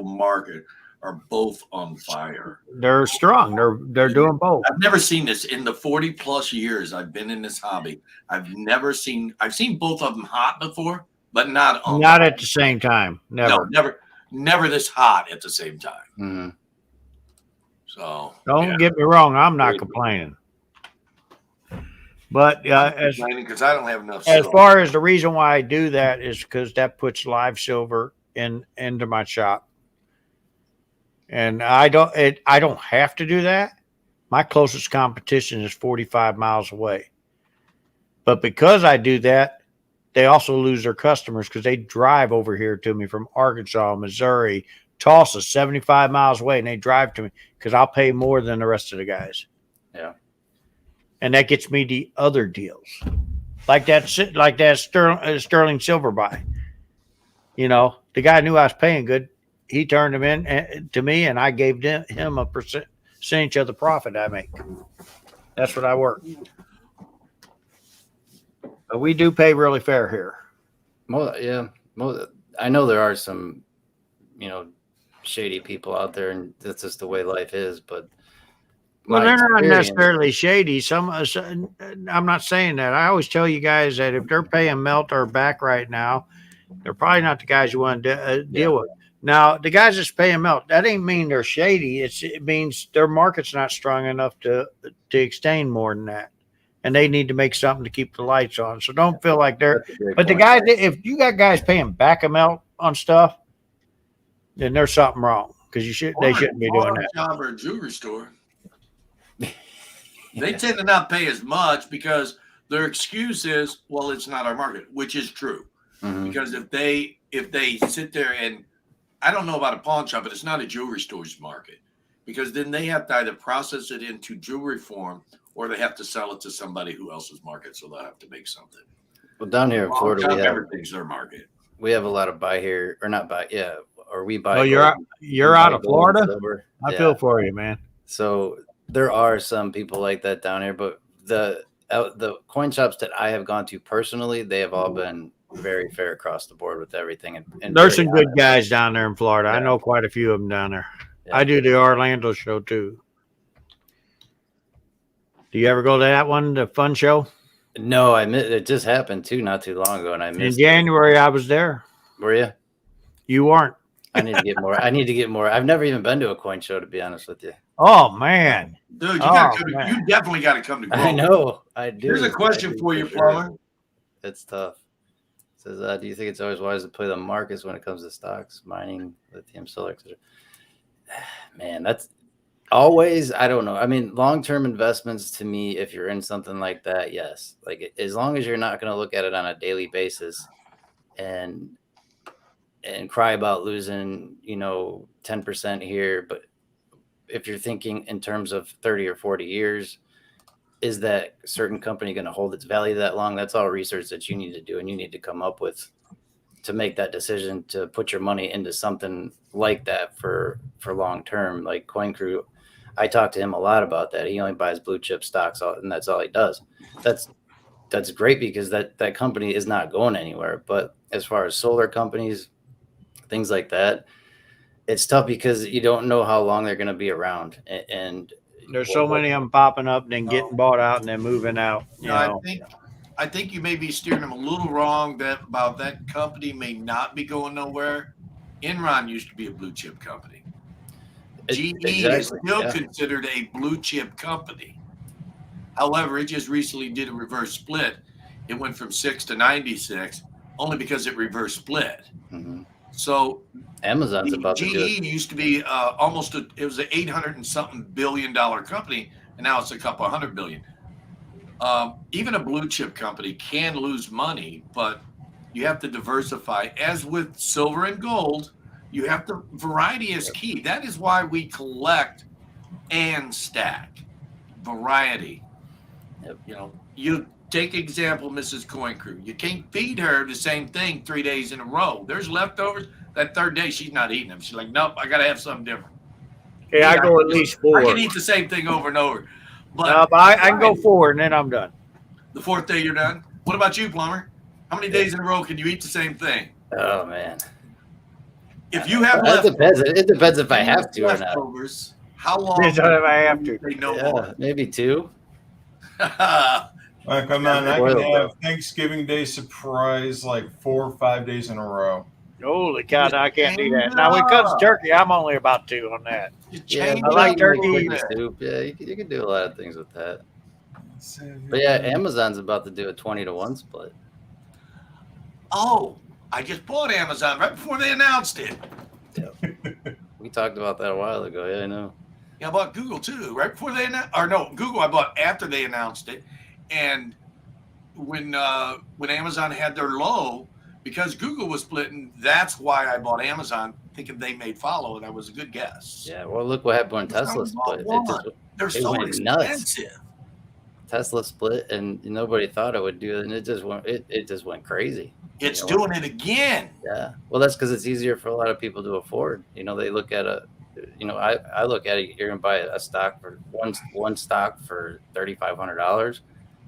market are both on fire. They're strong. They're doing both. I've never seen this in the 40 plus years I've been in this hobby. I've seen both of them hot before, but not at the same time. Never. No, never this hot at the same time. So don't get me wrong. I'm not complaining. But because I don't have enough. As far as the reason why I do that is because that puts live silver into my shop. And I don't have to do that. My closest competition is 45 miles away. But because I do that, they also lose their customers because they drive over here to me from Arkansas, Missouri, Tulsa, 75 miles away, and they drive to me because I'll pay more than the rest of the guys. Yeah. And that gets me the other deals. Like that sterling silver buy. The guy knew I was paying good. He turned them in to me, and I gave him a percentage of the profit I make. That's what I work. But we do pay really fair here. Well, yeah. Well, I know there are some, shady people out there, and that's just the way life is. But they're not necessarily shady. I'm not saying that. I always tell you guys that if they're paying melt or back right now, they're probably not the guys you want to deal with. Now, the guys that's paying melt, that ain't mean they're shady. It means their market's not strong enough to extend more than that. And they need to make something to keep the lights on. So don't feel like they're – but the guys, if you got guys paying back a melt on stuff, then there's something wrong because they shouldn't be doing that. Job or a jewelry store. They tend to not pay as much because their excuse is, well, it's not our market, which is true. Because if they sit there and I don't know about a pawn shop, but it's not a jewelry store's market because then they have to either process it into jewelry form or they have to sell it to somebody who else's market. So they'll have to make something. Well, down here in Florida, everything's their market. We have a lot of buy here or not buy. Yeah. Or we buy. Oh, you're out of Florida. I feel for you, man. So there are some people like that down here, but the coin shops that I have gone to personally, they have all been very fair across the board with everything. And there's some good guys down there in Florida. Yeah. I know quite a few of them down there. Yeah. I do the Orlando show too. Do you ever go to that one, the fun show? No, it just happened too, not too long ago, and I In missed January, I was there. it. Were you? You weren't. I need to get more. I need to get more. I've never even been to a coin show, to be honest with you. Oh man, Dude, Oh, you man. definitely got to come to Grove. I know. I do. Here's a I question do for you, sure. Plumber. It's tough. It says, do you think it's always wise to play the markets when it comes to stocks, mining, lithium, solar, etc.? Man, that's always. I don't know. I mean, long-term investments to me, if you're in something like that, yes. Like as long as you're not going to look at it on a daily basis, and cry about losing, 10% here, but if you're thinking in terms of 30 or 40 years, is that certain company going to hold its value that long? That's all research that you need to do, and you need to come up with to make that decision to put your money into something like that for long term. Like Coin Crew, I talked to him a lot about that. He only buys blue chip stocks, and that's all he does. That's great because that company is not going anywhere. But as far as solar companies, things like that, it's tough because you don't know how long they're going to be around, and there's so many of them popping up and then getting bought out and then moving out. You know. I think you may be steering them a little wrong about that company may not be going nowhere. Enron used to be a blue chip company. GE is still considered a blue chip company. However, it just recently did a reverse split. It went from 6 to 96 only because it reverse split. Mm-hmm. So Amazon's about to do it. GE used to be it was an 800 and something $billion company, and now it's a couple $100 billion. Even a blue chip company can lose money, but you have to diversify. As with silver and gold, you have to, variety is key. That is why we collect and stack. Variety. Yep. You take example, Mrs. Coin Crew. You can't feed her the same thing 3 days in a row. There's leftovers. That third day, she's not eating them. She's like, nope, I got to have something different. Yeah, I go at least 4. I can eat the same thing over and over. But I can go 4 and then I'm done. The 4th day you're done? What about you, Plumber? How many days in a row can you eat the same thing? Oh, man. If you have it depends if I have to or not. How long if I have to? More? Maybe 2. Come on, I can have Thanksgiving Day surprise like 4 or 5 days in a row. Holy cow, I can't do that. Now, when it comes to turkey, I'm only about 2 on that. Yeah, I like turkey. Soup. Yeah, you can do a lot of things with that. But yeah, Amazon's about to do a 20-to-1 split. Oh, I just bought Amazon right before they announced it. Yep. We talked about that a while ago. Yeah, I know. Yeah, I bought Google too, right before they announced. Or no, Google I bought after they announced it. And when Amazon had their low, because Google was splitting, that's why I bought Amazon, thinking they may follow, and that was a good guess. Yeah, well, look what happened when Tesla split. They're so expensive. Nuts. Tesla split, and nobody thought it would do it, and it just went crazy. It's doing it again. Yeah, well, that's because it's easier for a lot of people to afford. They look at I look at it. You're gonna buy a stock for one stock for $3,500,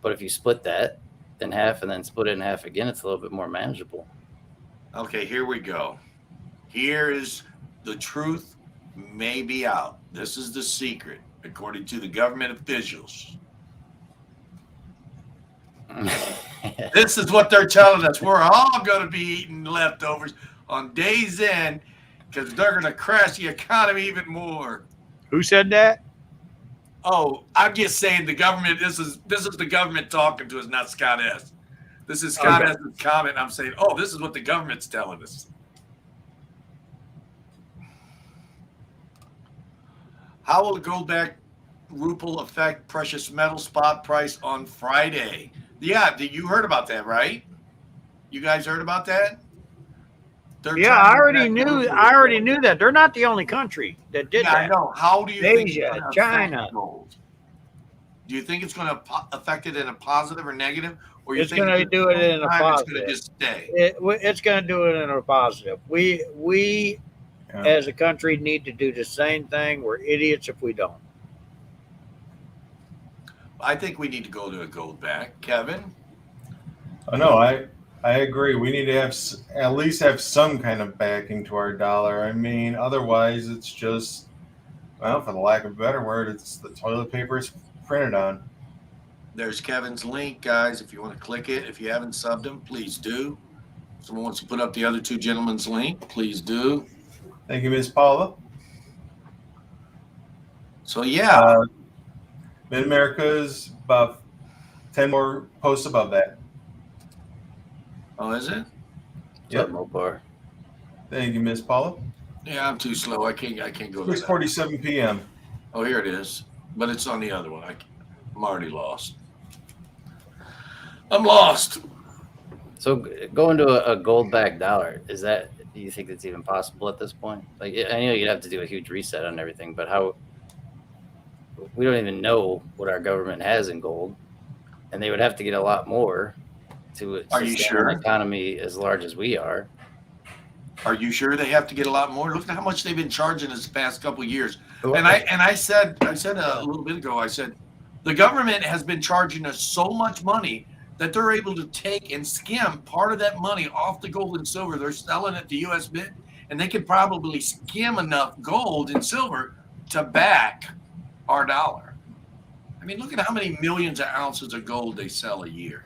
but if you split that in half and then split it in half again, it's a little bit more manageable. Okay, here we go. Here is the truth may be out. This is the secret, according to the government officials. This is what they're telling us. We're all going to be eating leftovers on day's end because they're going to crash the economy even more. Who said that? Oh, I'm just saying the government. This is the government talking to us, not Scott S. This is Scott S.'s comment. I'm saying, oh, this is what the government's telling us. How will the gold-backed ruble affect precious metal spot price on Friday? Yeah, you heard about that, right? You guys heard about that? Yeah, I already knew that. They're not the only country that did that. I know. How do you Asia, think China. Do you think it's going to affect it in a positive or negative? Or it's going to do it in a positive. It's going to just stay? It's going to do it in a positive. We as a country need to do the same thing. We're idiots if we don't. I think we need to go to a gold back. Kevin? No, I agree. We need to at least have some kind of backing to our dollar. I mean, otherwise it's just, well, for the lack of a better word, it's the toilet paper it's printed on. There's Kevin's link, guys. If you want to click it, if you haven't subbed him, please do. If someone wants to put up the other two gentlemen's link, please do. Thank you, Ms. Paula. So yeah, Mid America is about 10 more posts above that. oh, is it? Yep. Mopar. Thank you, Ms. Paula. Yeah, I'm too slow. I can't go to that. 6:47 p.m. Oh, here it is. But it's on the other one. I'm already lost. I'm lost. So going to a gold backed dollar, do you think it's even possible at this point? Like, I know you'd have to do a huge reset on everything, but how? We don't even know what our government has in gold, and they would have to get a lot more to sustain an economy as large as we are. Are you sure they have to get a lot more? Look at how much they've been charging us the past couple of years. And I said a little bit ago, I said the government has been charging us so much money that they're able to take and skim part of that money off the gold and silver. They're selling it to U.S. Mint, and they could probably skim enough gold and silver to back our dollar. I mean, look at how many millions of ounces of gold they sell a year.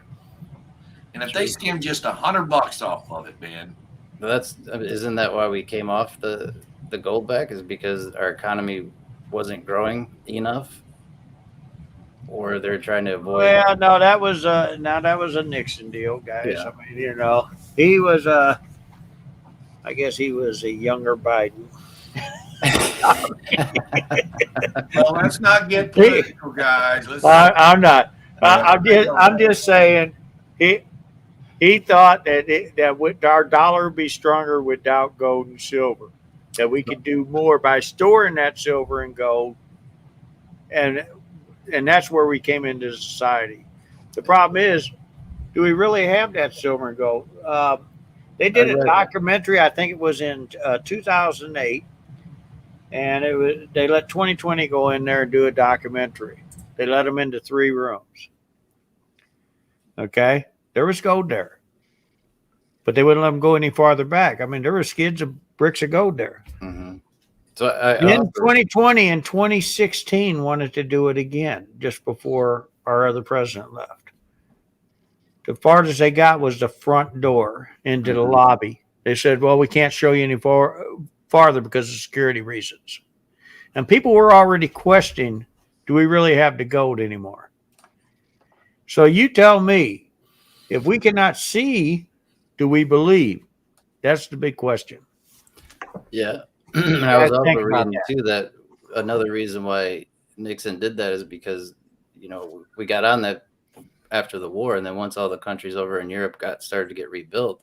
And if they skim just $100 off of it, man. Isn't that why we came off the gold back? Is because our economy wasn't growing enough, or they're trying to avoid? Well, no, that was a Nixon deal, guys. Yeah. I mean, he was I guess he was a younger Biden. Well, let's not get political, guys. I'm not. I'm just saying he thought that our dollar would be stronger without gold and silver. That we could do more by storing that silver and gold, and that's where we came into society. The problem is, do we really have that silver and gold? They did a documentary. I think it was in 2008. And they let 2020 go in there and do a documentary. They let them into 3 rooms. Okay, there was gold there, but they wouldn't let them go any farther back. I mean, there were skids of bricks of gold there. Mm-hmm. So in 2020 and 2016 wanted to do it again just before our other president left. The farthest they got was the front door into the lobby. They said, "Well, we can't show you any farther because of security reasons." And people were already questioning, do we really have the gold anymore? So you tell me, if we cannot see, do we believe? That's the big question. Yeah. I was also reading too that another reason why Nixon did that is because, we got on that after the war, and then once all the countries over in Europe started to get rebuilt,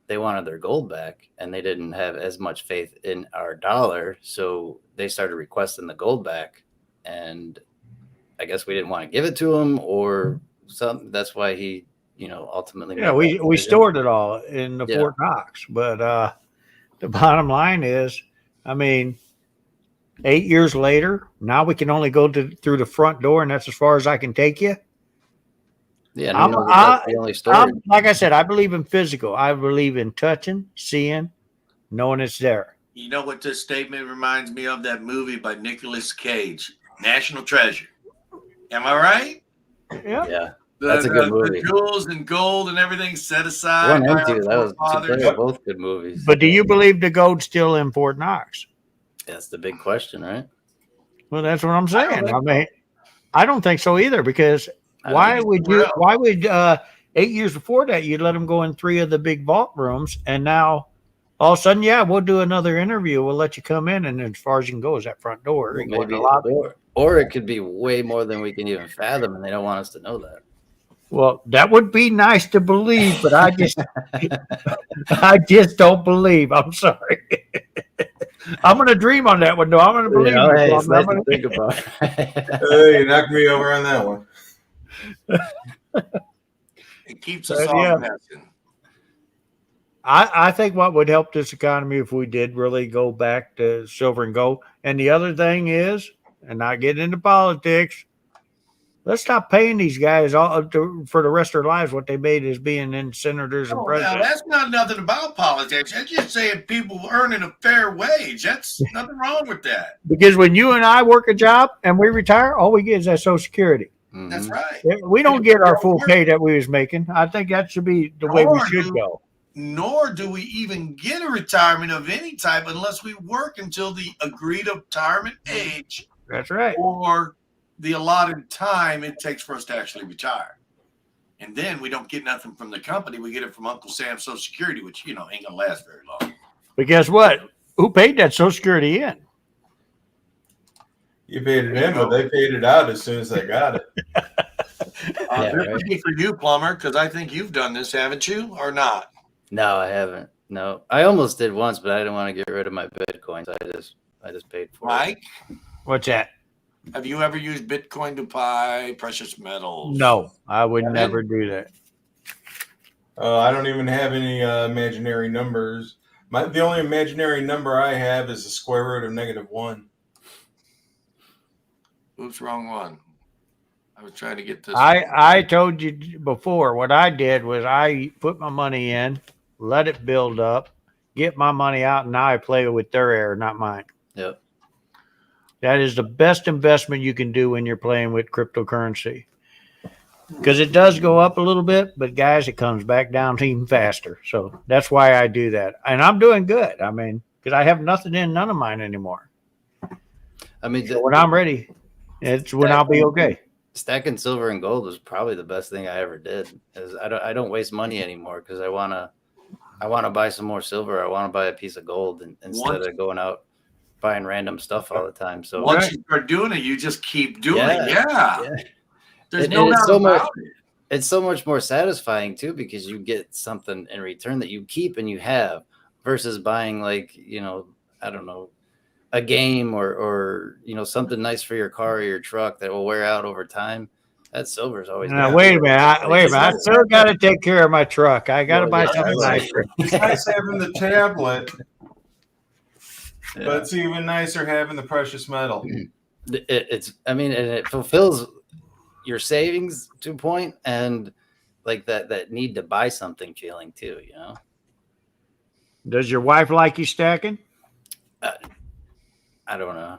they wanted their gold back, and they didn't have as much faith in our dollar. So they started requesting the gold back, and I guess we didn't want to give it to him or something. That's why he, ultimately. Yeah, we stored it all in the Fort Knox. But the bottom line is, I mean, 8 years later, now we can only go through the front door, and that's as far as I can take you. Yeah, that's the only story. Like I said, I believe in physical. I believe in touching, seeing, knowing it's there. You know what this statement reminds me of? That movie by Nicolas Cage, National Treasure. Am I right? Yeah. Yeah. That's a good movie. The jewels and gold and everything set aside. 1 and 2, those are both good movies. But do you believe the gold's still in Fort Knox? That's the big question, right? Well, that's what I'm saying. I don't think so either, because why would 8 years before that you'd let them go in 3 of the big vault rooms, and now all of a sudden, we'll do another interview. We'll let you come in, and as far as you can go is that front door. Maybe or it could be way more than we can even fathom, and they don't want us to know that. Well, that would be nice to believe, but I just don't believe. I'm sorry. I'm going to dream on that one, though. I'm going to believe. Hey, it's nice to think about. Hey, you knocked me over on that one. It keeps us all guessing. I think what would help this economy if we did really go back to silver and gold. And the other thing is, and not getting into politics, let's stop paying these guys for the rest of their lives what they made as being in senators and presidents. Now, that's not nothing about politics. That's just saying people earning a fair wage. That's nothing wrong with that. Because when you and I work a job and we retire, all we get is that Social Security. That's right. We don't get our full pay that we was making. I think that should be the way we should go. Nor do we even get a retirement of any type unless we work until the agreed retirement age. That's right. Or the allotted time it takes for us to actually retire. And then we don't get nothing from the company. We get it from Uncle Sam's Social Security, which, ain't going to last very long. But guess what? Who paid that Social Security in? You paid it in, but they paid it out as soon as they got it. This would be for you, Plumber, because I think you've done this, haven't you, or not? No, I haven't. No, I almost did once, but I didn't want to get rid of my Bitcoins. I just paid for it. Mike? What's that? Have you ever used Bitcoin to buy precious metals? No, I would never do that. I don't even have any imaginary numbers. The only imaginary number I have is the square root of -1. Oops, wrong one. I was trying to get this. I told you before, what I did was I put my money in, let it build up, get my money out, and now I play with their air, not mine. Yep. That is the best investment you can do when you're playing with cryptocurrency. Because it does go up a little bit, but guys, it comes back down even faster. So that's why I do that. And I'm doing good. I mean, because I have nothing in none of mine anymore. I mean, so when I'm ready, it's when I'll be okay. Stacking silver and gold was probably the best thing I ever did. Is I don't waste money anymore because I wanna buy some more silver. I want to buy a piece of gold instead of going out buying random stuff all the time. So once you start doing it, you just keep doing it. Yeah. There's no it's doubt so about much. it. It's so much more satisfying too because you get something in return that you keep and you have versus buying like I don't know, a game or something nice for your car or your truck that will wear out over time. That silver is always. Wait a minute. I still got to take care of my truck. I got to buy something nicer. It's nice having the tablet, but it's even nicer having the precious metal. It fulfills your savings to a point and like that need to buy something feeling too. Does your wife like you stacking? I don't know.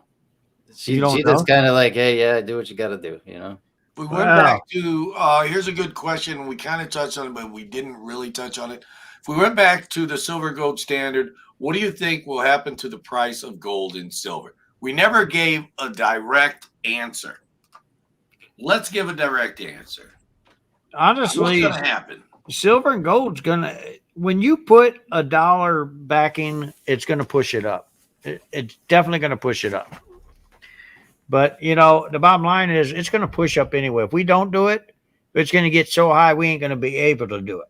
She just kind of like, hey, yeah, do what you got to do, If we went back to, here's a good question. We kind of touched on it, but we didn't really touch on it. If we went back to the silver gold standard, what do you think will happen to the price of gold and silver? We never gave a direct answer. Let's give a direct answer. Honestly, what's going to happen? Silver and gold's gonna. When you put $1 back in, it's going to push it up. It's definitely going to push it up. But, the bottom line is it's going to push up anyway. If we don't do it, it's going to get so high we ain't going to be able to do it.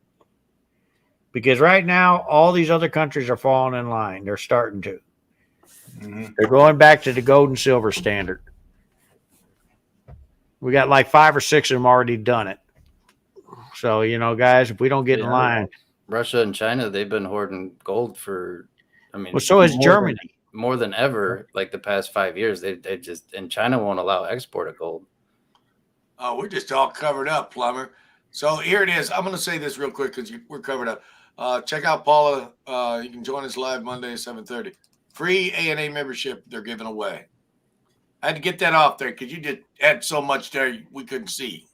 Because right now, all these other countries are falling in line. They're starting to. Mm-hmm. They're going back to the gold and silver standard. We got like 5 or 6 of them already done it. So, guys, if we don't get in line. Russia and China, they've been hoarding gold for, so is Germany. More than ever, like the past 5 years, they just, and China won't allow export of gold. Oh, we're just all covered up, Plumber. So here it is. I'm going to say this real quick because we're covered up. Check out Paula. You can join us live Monday at 7:30. Free A&A membership they're giving away. I had to get that off there because you just had so much there we couldn't see.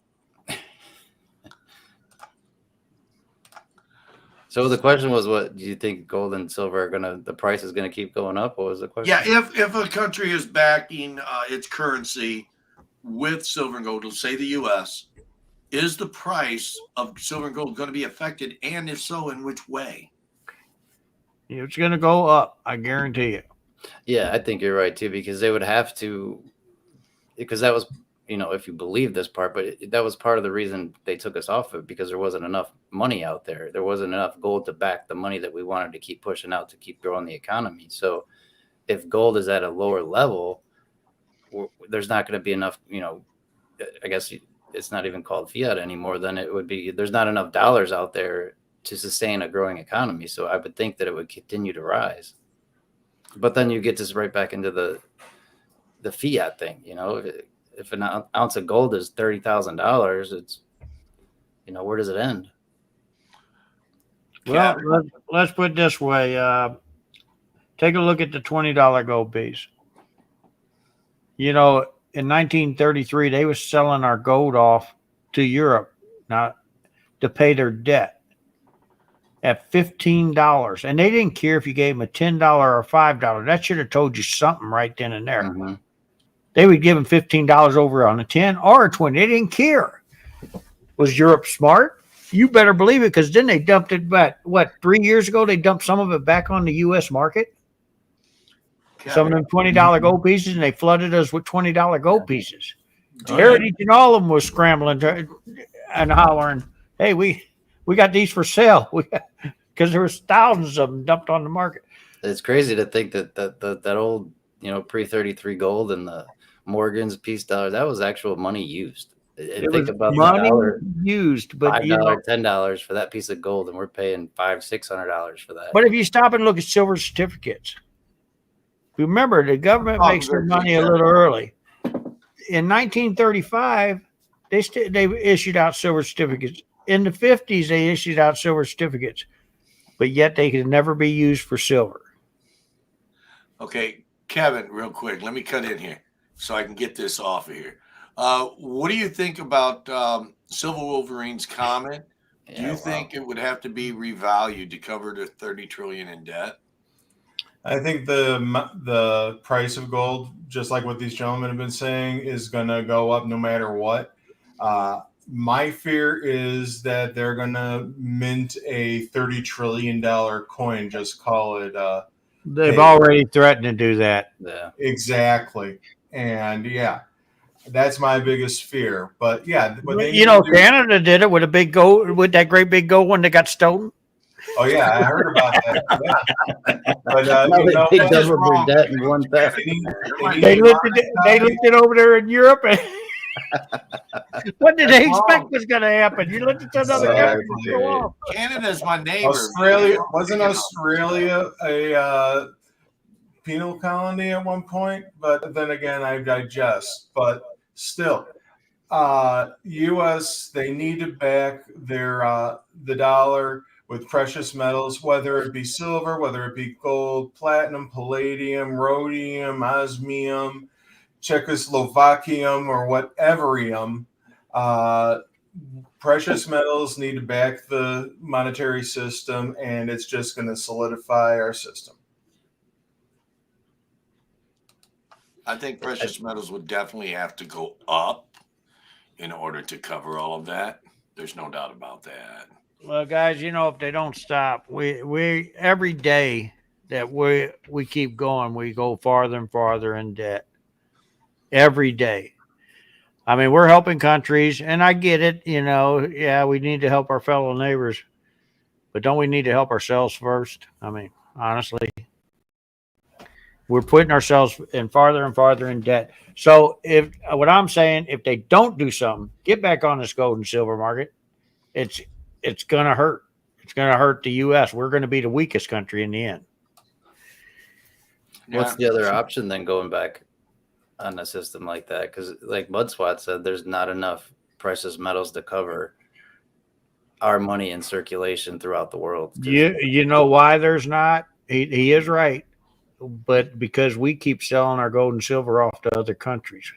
So the question was, what do you think gold and silver the price is gonna keep going up? What was the question? Yeah, if a country is backing its currency with silver and gold, let's say the U.S., is the price of silver and gold going to be affected? And if so, in which way? It's going to go up. I guarantee it. Yeah, I think you're right too, because they would have to, because that was, if you believe this part, but that was part of the reason they took us off of it, because there wasn't enough money out there. There wasn't enough gold to back the money that we wanted to keep pushing out to keep growing the economy. So if gold is at a lower level, there's not going to be enough, I guess it's not even called fiat anymore. Then it would be, there's not enough dollars out there to sustain a growing economy. So I would think that it would continue to rise. But then you get this right back into the fiat thing, if an ounce of gold is $30,000, it's, where does it end? Well, let's put it this way. Take a look at the $20 gold piece. in 1933, they was selling our gold off to Europe now to pay their debt at $15. And they didn't care if you gave them a $10 or $5. That should have told you something right then and there. Mm-hmm. They would give them $15 over on a 10 or a 20. They didn't care. Was Europe smart? You better believe it, because then they dumped it back. What, 3 years ago, they dumped some of it back on the U.S. market? Some of them $20 gold pieces, and they flooded us with $20 gold pieces. Heritage and all of them was scrambling and hollering, hey, we got these for sale. Because there was thousands of them dumped on the market. It's crazy to think that old, pre-33 gold and the Morgan's peace dollar, that was actual money used. It think was about money the used, but $5, $10 for that piece of gold, and we're paying $500-$600 for that. But if you stop and look at silver certificates, remember the government makes their money a little early. In 1935, they issued out silver certificates. In the 50s, they issued out silver certificates, but yet they could never be used for silver. Okay, Kevin, real quick, let me cut in here so I can get this off of here. What do you think about Silver Wolverine's comment? Do you think it would have to be revalued to cover the $30 trillion in debt? I think the price of gold, just like what these gentlemen have been saying, is going to go up no matter what. My fear is that they're going to mint a $30 trillion coin. Just call it. They've already threatened to do that. Yeah, exactly. And yeah, that's my biggest fear. But yeah, Canada did it with a big gold, with that great big gold one that got stolen. Oh yeah, I heard about that. Yeah. But they doubled their debt in one theft. They looked it over there in Europe. And what did they expect was going to happen? You looked at another country. Canada's my neighbor. Wasn't Australia a penal colony at one point? But then again, I digest. But still, U.S. they need to back their the dollar with precious metals, whether it be silver, whether it be gold, platinum, palladium, rhodium, osmium, Czechoslovakium, or whateverium. Precious metals need to back the monetary system, and it's just going to solidify our system. I think precious metals would definitely have to go up in order to cover all of that. There's no doubt about that. Well, guys, if they don't stop, we every day that we keep going, we go farther and farther in debt. Every day. I mean, we're helping countries, and I get it. Yeah, we need to help our fellow neighbors, but don't we need to help ourselves first? I mean, honestly, we're putting ourselves in farther and farther in debt. So what I'm saying, if they don't do something, get back on this gold and silver market, it's going to hurt. It's going to hurt the U.S. We're going to be the weakest country in the end. What's the other option then going back on a system like that? Because like Mudswat said, there's not enough precious metals to cover our money in circulation throughout the world. You know why there's not? He is right. But because we keep selling our gold and silver off to other countries.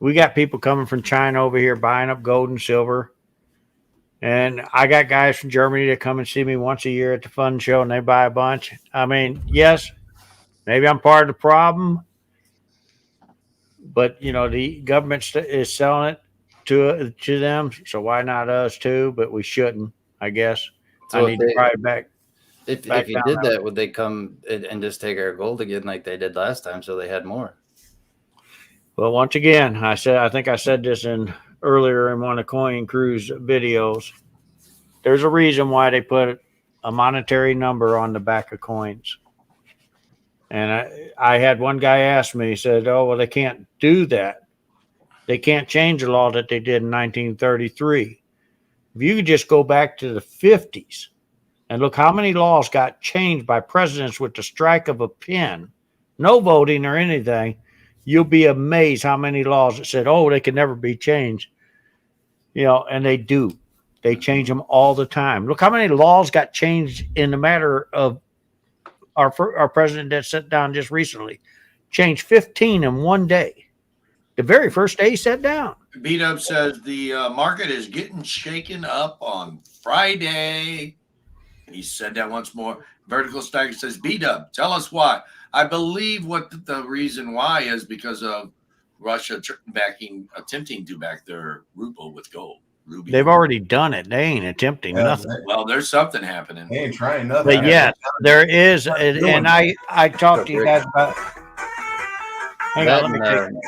We got people coming from China over here buying up gold and silver. And I got guys from Germany that come and see me once a year at the fun show, and they buy a bunch. I mean, yes, maybe I'm part of the problem, but the government is selling it to them, so why not us too? But we shouldn't, I guess. So I need to try it back. If you did that, would they come and just take our gold again like they did last time, so they had more? Well, once again, I think I said this earlier in one of Coin Crew's videos. There's a reason why they put a monetary number on the back of coins. And I had one guy ask me, he said, oh, well, they can't do that. They can't change the law that they did in 1933. If you could just go back to the 50s and look how many laws got changed by presidents with the strike of a pen, no voting or anything, you'll be amazed how many laws that said, oh, they can never be changed. And they do. They change them all the time. Look how many laws got changed in the matter of our president that sat down just recently. Changed 15 in one day. The very first day he sat down. Beat Up says the market is getting shaken up on Friday. He said that once more. Vertical Stagger says, Beat Up, tell us why. I believe what the reason why is because of Russia attempting to back their ruble with gold. Ruby. They've already done it. They ain't attempting nothing. Well, there's something happening. They ain't trying nothing. But yeah, there is, and I talked to you guys about. Hang on,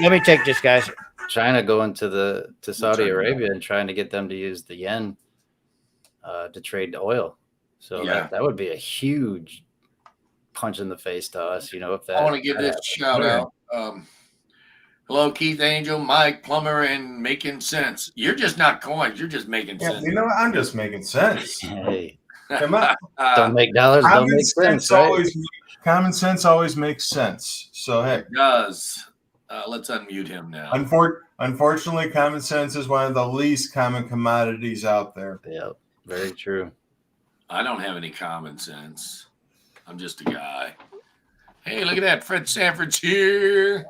let me take this, guys. China going to Saudi Arabia and trying to get them to use the yen to trade oil. So that would be a huge punch in the face to us, if that. I want to give this shout out. Hello, Keith Angel, Mike Plummer, and Making Sense. You're just not coins. You're just making sense. You know what? I'm just making sense. Hey, come on. Don't make dollars. Don't make sense. Right? Common sense always makes sense. So hey, it does. Let's unmute him now. Unfortunately, common sense is one of the least common commodities out there. Yep, very true. I don't have any common sense. I'm just a guy. Hey, look at that. Fred Sanford's here.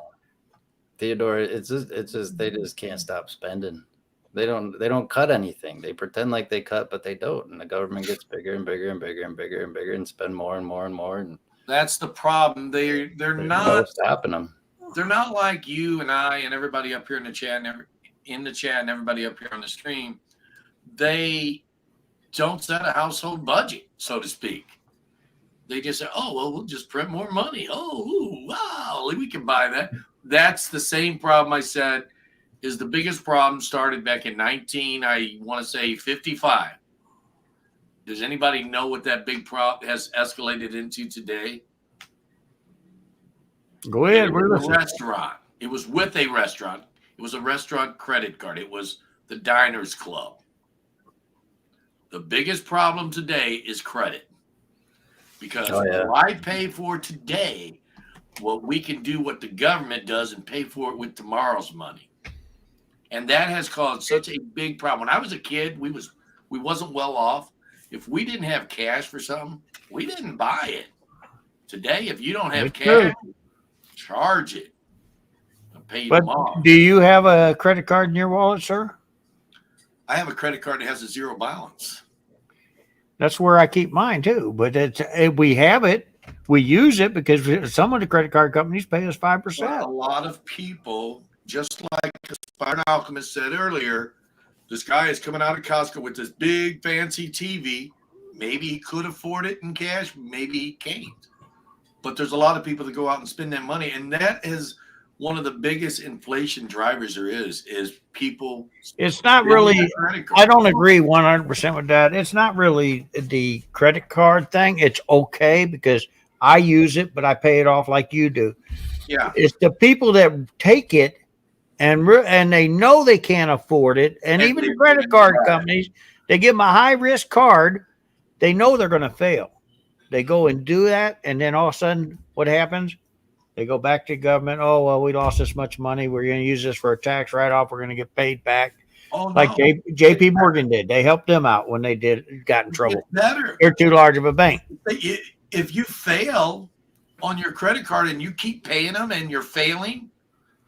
Theodore, it's just they just can't stop spending. They don't cut anything. They pretend like they cut, but they don't. And the government gets bigger and bigger and bigger and bigger and bigger and spend more and more and more. And that's the problem. They're not stopping them. They're not like you and I and everybody up here in the chat and everybody up here on the stream. They don't set a household budget, so to speak. They just say, "Oh, well, we'll just print more money. Oh, ooh, wow, we can buy that." That's the same problem I said is the biggest problem started back in 55. Does anybody know what that big problem has escalated into today? Go ahead. It was a restaurant. It was with a restaurant. It was a restaurant credit card. It was the Diners Club. The biggest problem today is credit. Because why pay for today what we can do what the government does and pay for it with tomorrow's money? And that has caused such a big problem. When I was a kid, we wasn't well off. If we didn't have cash for something, we didn't buy it. Today, if you don't have cash, charge it. I'll pay you tomorrow. Do you have a credit card in your wallet, sir? I have a credit card that has a zero balance. That's where I keep mine too. But we have it. We use it because some of the credit card companies pay us 5%. Well, a lot of people, just like Aspired Alchemist said earlier, this guy is coming out of Costco with this big fancy TV. Maybe he could afford it in cash. Maybe he can't. But there's a lot of people that go out and spend that money. And that is one of the biggest inflation drivers there is people. It's not really, I don't agree 100% with that. It's not really the credit card thing. It's okay because I use it, but I pay it off like you do. Yeah. It's the people that take it and they know they can't afford it. And even the credit card companies, they give them a high risk card. They know they're going to fail. They go and do that. And then all of a sudden what happens? They go back to government. Oh, well, we lost this much money. We're going to use this for a tax write-off. We're going to get paid back. Oh, no. Like JP Morgan did. They helped them out when they got in trouble. Better. They're too large of a bank. If you fail on your credit card and you keep paying them and you're failing,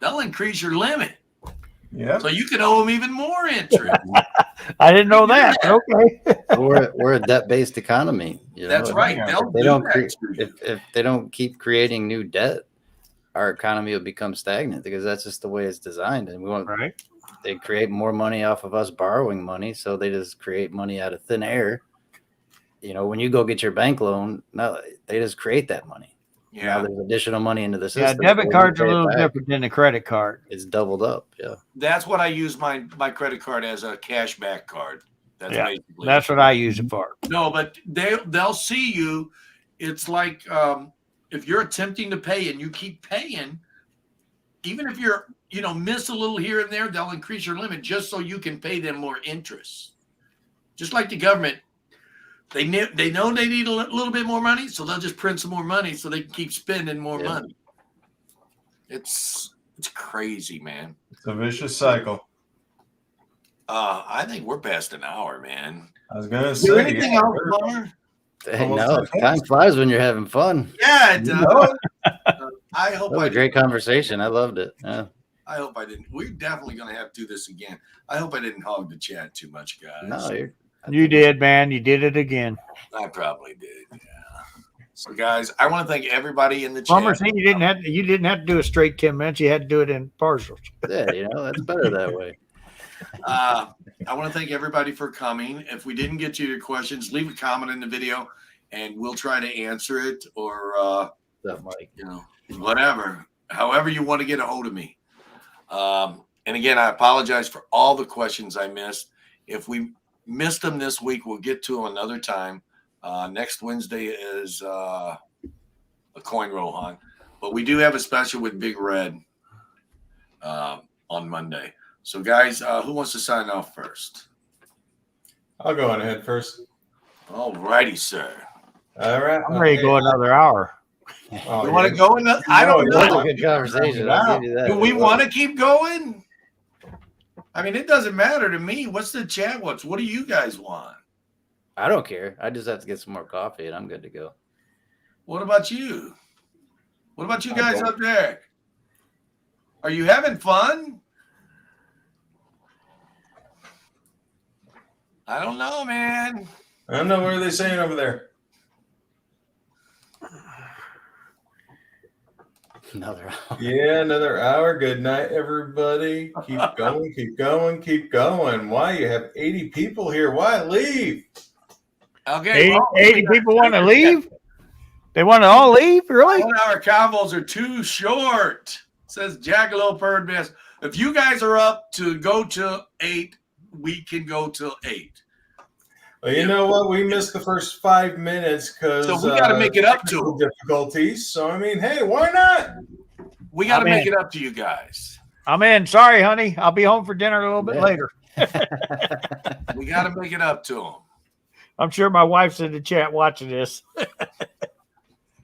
they'll increase your limit. Yeah. So you could owe them even more interest. I didn't know that. Okay. We're a debt-based economy. That's right. If they don't keep creating new debt, our economy will become stagnant because that's just the way it's designed. And we want they create more money off of us borrowing money, so they just create money out of thin air. When you go get your bank loan, no, they just create that money. Yeah, now there's additional money into the system. Yeah, debit card's a little different than a credit card. It's doubled up. Yeah, that's what I use my credit card as, a cash back card. That's what I use it for. No, but they'll see you. It's like if you're attempting to pay and you keep paying, even if you're miss a little here and there, they'll increase your limit just so you can pay them more interest. Just like the government. They know they need a little bit more money, so they'll just print some more money so they can keep spending more money. It's crazy, man. It's a vicious cycle. I think we're past an hour, man. I was gonna say anything else, Plummer? No, time flies when you're having fun. Yeah, it does. I hope a great conversation. I loved it. Yeah. I hope I didn't. We're definitely going to have to do this again. I hope I didn't hog the chat too much, guys. No, You did, man. You did it again. I probably did. Yeah. So, guys, I want to thank everybody in the Plumber, chat. see, you didn't have to do a straight 10 minutes. You had to do it in partials. yeah, that's better that way. I want to thank everybody for coming. If we didn't get to your questions, leave a comment in the video, and we'll try to answer it, or whatever. However you want to get a hold of me. And again, I apologize for all the questions I missed. If we missed them this week, we'll get to them another time. Next Wednesday is a coin roll hunt, but we do have a special with Big Red on Monday. So, guys, who wants to sign off first? I'll go on ahead first. All righty, sir. All right. I'm ready to go another hour. Oh, You want to go in? I don't That know. was a good conversation. I'll give you that. Do we want to keep going? I mean, it doesn't matter to me. What's the chat? What do you guys want? I don't care. I just have to get some more coffee, and I'm good to go. What about you? What about you guys up there? Are you having fun? I don't know, man. I don't know. What are they saying over there? Another hour. Yeah, another hour. Good night, everybody. Keep going, keep going, keep going. Why? You have 80 people here. Why leave? Okay. 80 people want to leave? They want to all leave? Really? 1 hour combos are too short, says Jackalope Bird Miss. If you guys are up to go to 8, we can go till 8. Well, you know what? We missed the first 5 minutes because So we got to make it up to them. difficulties. So I mean, hey, why not? We got to make it up to you guys. I'm in. Sorry, honey. I'll be home for dinner a little bit later. We got to make it up to them. I'm sure my wife's in the chat watching this.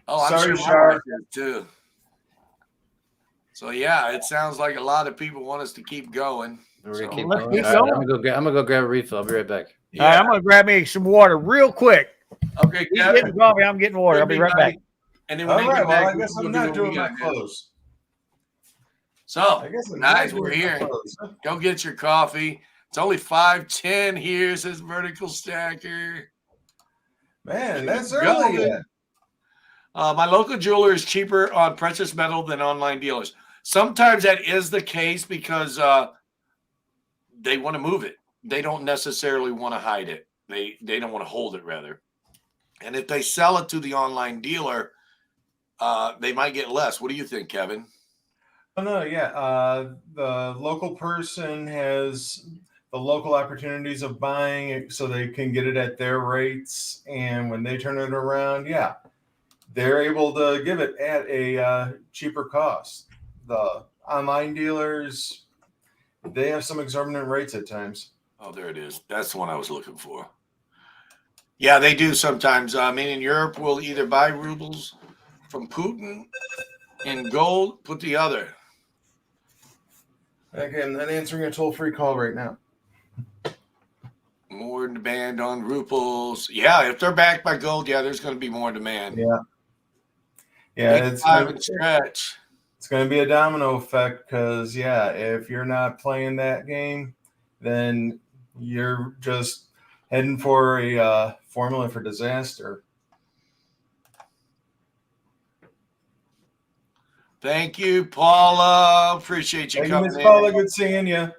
Oh, I'm Sorry, sure Shar. my wife is too. So yeah, it sounds like a lot of people want us to keep going. We're gonna So keep let's going. keep All right, going. I'm gonna go grab a refill. I'll be right back. All right, I'm going to grab me some water real quick. Okay, He's Kevin. getting coffee. I'm getting water. I'll be right back. And then All when they right. get Well, back, I guess we'll I'm do not what we doing my gotta do. clothes. So, I guess I'm guys, not we're doing my here. clothes. Go get your coffee. It's only 5:10 here, says Vertical Stacker. Man, that's Keep early going. yet. My local jeweler is cheaper on precious metal than online dealers. Sometimes that is the case because they want to move it. They don't necessarily want to hide it. They don't want to hold it, rather. And if they sell it to the online dealer, they might get less. What do you think, Kevin? Oh, no, yeah. The local person has the local opportunities of buying it so they can get it at their rates. And when they turn it around, yeah, they're able to give it at a cheaper cost. The online dealers, they have some exorbitant rates at times. Oh, there it is. That's the one I was looking for. Yeah, they do sometimes. I mean, in Europe, we'll either buy rubles from Putin in gold, put the other. Okay, I'm not answering a toll-free call right now. More demand on rubles. Yeah, if they're backed by gold, yeah, there's going to be more demand. Yeah. Yeah, Big it's five and stretch. going to be a domino effect because, yeah, if you're not playing that game, then you're just heading for a formula for disaster. Thank you, Paula. Appreciate you Thank you, coming Miss in. Paula. Good seeing you.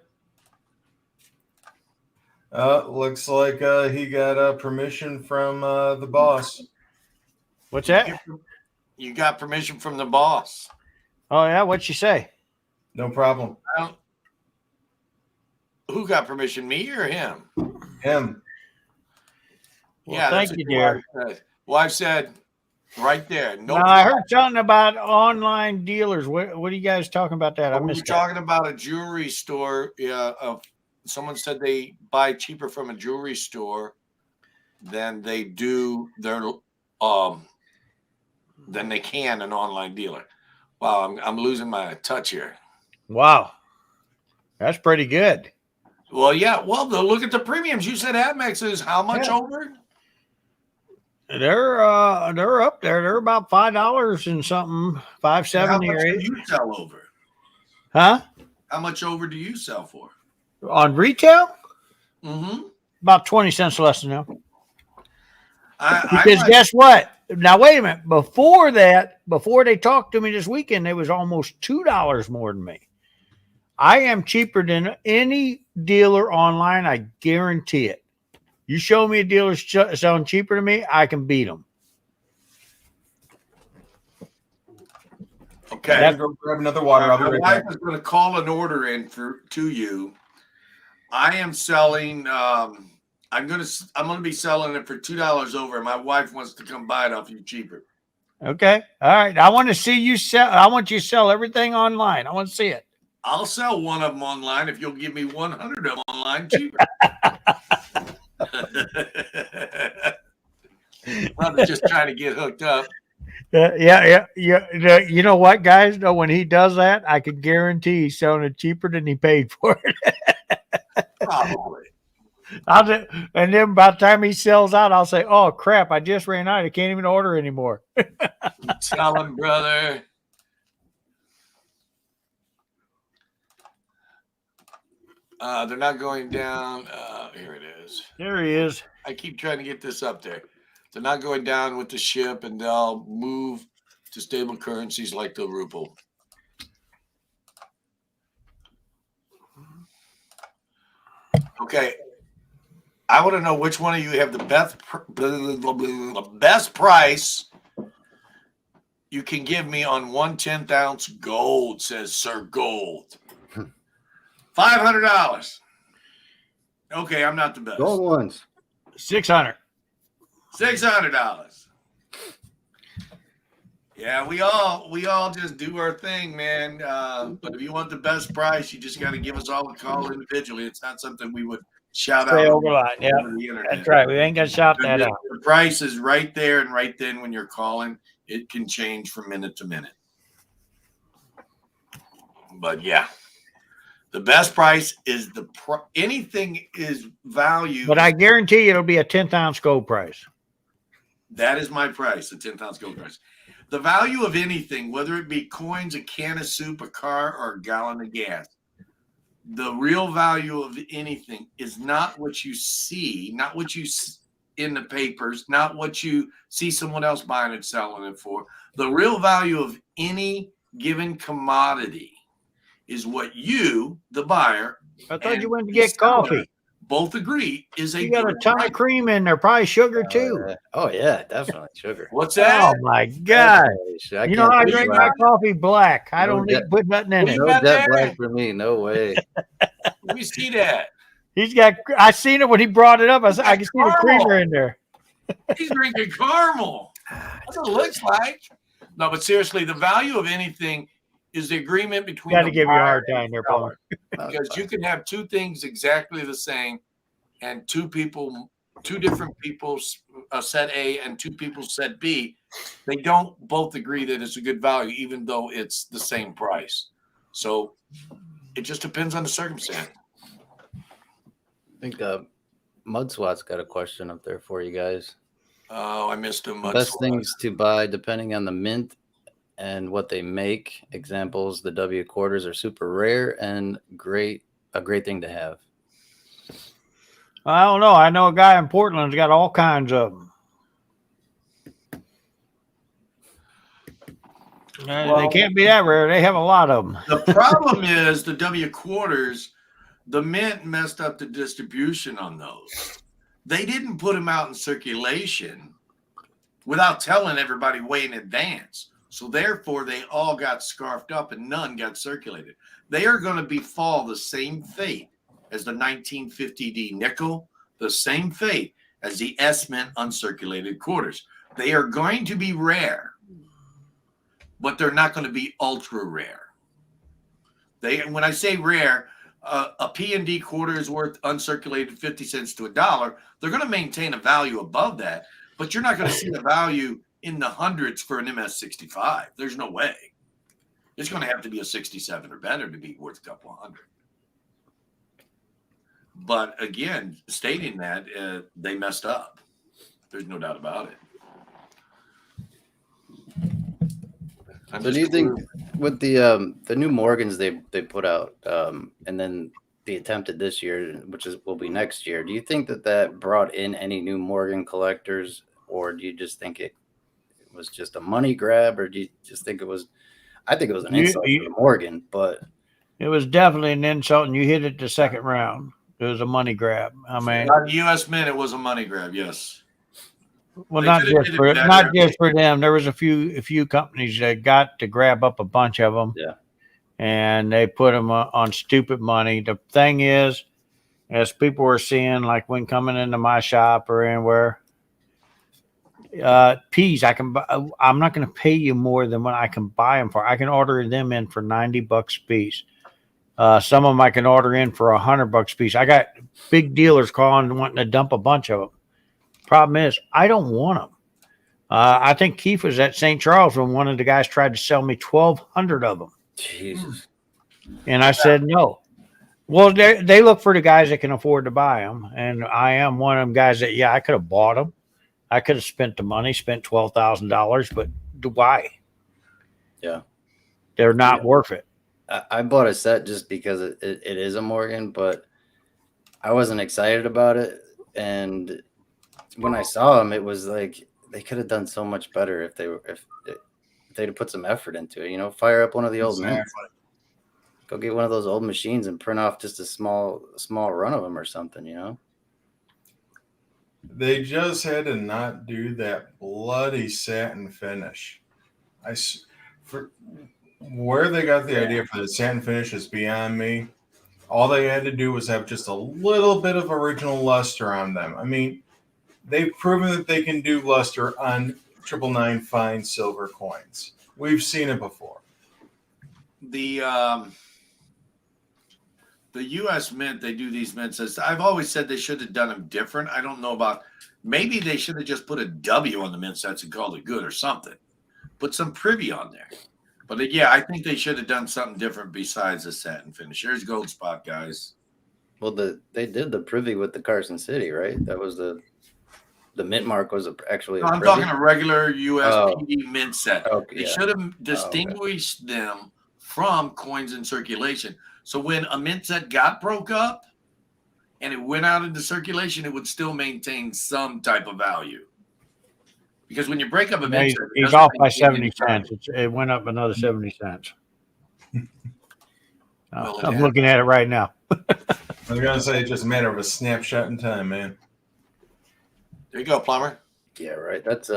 Looks like he got permission from the boss. What's that? You got permission from the boss. Oh, yeah? What'd she say? No problem. Who got permission, me or him? Him. Well, Yeah, thank that's you, what dear. Wife said right there. No, Now, I heard something about online dealers. What are you guys talking about that? I we were missed that. talking about a jewelry store. Someone said they buy cheaper from a jewelry store than they do their than they can an online dealer. Wow, I'm losing my touch here. Wow. That's pretty good. Well, yeah. Well, look at the premiums. You said Amex is how much over? They're up there. They're about $5 and something, How $5.70 much or do $8. you sell over? Huh? How much over do you sell for? On retail, Mm-hmm. about 20 cents less than now. I Because guess what? Now wait a minute. Before that, before they talked to me this weekend, it was almost $2 more than me. I am cheaper than any dealer online. I guarantee it. You show me a dealer selling cheaper than me, I can beat them. Okay. I'm gonna go grab another water. I'll be My right wife back. is going to call an order in to you. I am selling. I'm going to be selling it for $2 over. My wife wants to come buy it off you cheaper. Okay. All right. I want to see you sell. I want you to sell everything online. I want to see it. I'll sell one of them online if you'll give me 100 of them online cheaper. I'm just trying to get hooked up. Yeah. You know what, guys? No, when he does that, I can guarantee he's selling it cheaper than he paid for it. Probably. And then by the time he sells out, I'll say, "Oh crap! I just ran out. I can't even order anymore." Tell him, brother. They're not going down. Here it is. There he is. I keep trying to get this up there. They're not going down with the ship, and they'll move to stable currencies like the ruble. Okay. I want to know which one of you have the best price you can give me on 1/10 ounce gold, says Sir Gold. $500. Okay, I'm not the best. Gold ones. 600. $600. Yeah, we all just do our thing, man. But if you want the best price, you just got to give us all a call individually. It's not something we would shout out Over the line. Yeah, over the internet. that's right. We ain't gonna shout that out. The price is right there and right then when you're calling. It can change from minute to minute. But yeah, the best price is anything is value. But I guarantee you it'll be a 10th ounce gold price. That is my price, the 10th ounce gold price. The value of anything, whether it be coins, a can of soup, a car, or a gallon of gas, the real value of anything is not what you see, not what you in the papers, not what you see someone else buying and selling it for. The real value of any given commodity is what you, the buyer, I thought you went to get coffee. Both agree is a You got a good ton price. of cream in there, probably sugar too. Oh yeah, definitely sugar. What's that? Oh my god! You know I drink my coffee black. I don't need to put nothing in it. No jet black for me. No way. Let me see that. He's got. I seen it when he brought it up. I can see the creamer in there. He's drinking caramel. That's what it looks like. No, but seriously, the value of anything is the agreement between. Got to give you a hard time there, Paul. Because you can have two things exactly the same, and two different people, set A and two people set B, they don't both agree that it's a good value, even though it's the same price. So it just depends on the circumstance. I think Mud Swat's got a question up there for you guys. Oh, I missed him. Best things to buy depending on the mint and what they make. Examples: the W quarters are super rare and a great thing to have. I don't know. I know a guy in Portland's got all kinds of them. They can't be that rare. They have a lot of them. The problem is the W quarters, the mint messed up the distribution on those. They didn't put them out in circulation without telling everybody way in advance. So therefore, they all got scarfed up and none got circulated. They are going to befall the same fate as the 1950D nickel, the same fate as the S Mint uncirculated quarters. They are going to be rare, but they're not going to be ultra rare. When I say rare, a P&D quarter is worth uncirculated 50 cents to $1. They're going to maintain a value above that, but you're not going to see a value in the hundreds for an MS65. There's no way. It's going to have to be a 67 or better to be worth a couple of hundred. But again, stating that, they messed up. There's no doubt about it. So do you think with the new Morgans they put out, and then the attempted this year, which will be next year, do you think that brought in any new Morgan collectors, or do you just think it was just a money grab, or do you just think it was? I think it was an insult to Morgan, but it was definitely an insult, and you hit it the second round. It was a money grab. I mean, the U.S. Mint, it was a money grab. Yes. Well, not just for them. There was a few companies that got to grab up a bunch of them. Yeah. And they put them on stupid money. The thing is, as people were seeing, like when coming into my shop or anywhere, peas, I'm not going to pay you more than what I can buy them for. I can order them in for $90 a piece. Some of them I can order in for $100 a piece. I got big dealers calling wanting to dump a bunch of them. Problem is, I don't want them. I think Keith was at St. Charles when one of the guys tried to sell me 1,200 of them. Jesus. And I said no. Well, they look for the guys that can afford to buy them, and I am one of them guys that I could have bought them. I could have spent the money, spent $12,000, but why? Yeah, they're not worth it. I bought a set just because it is a Morgan, but I wasn't excited about it, and when I saw them, it was like they could have done so much better if they'd put some effort into it. Fire up one of the old mints. Go get one of those old machines and print off just a small run of them or something. They just had to not do that bloody satin finish. Where they got the idea for the satin finish is beyond me. All they had to do was have just a little bit of original luster on them. I mean, they've proven that they can do luster on 999 fine silver coins. We've seen it before. The U.S. Mint, they do these mints. I've always said they should have done them different. I don't know about, maybe they should have just put a W on the mint sets and called it good or something. Put some privy on there. But I think they should have done something different besides the satin finish. Here's Gold Spot, guys. Well, they did the privy with the Carson City, right? That was the mint mark was actually. I'm talking a regular USPD mint set. Okay, they should have distinguished them from coins in circulation. So when a mint set got broke up and it went out into circulation, it would still maintain some type of value. Because when you break up a mint set, he's off by 70 cents. It went up another 70 cents. I'm looking at it right now. I was going to say it's just a matter of a snapshot in time, man. There you go, Plumber. Yeah, right. That's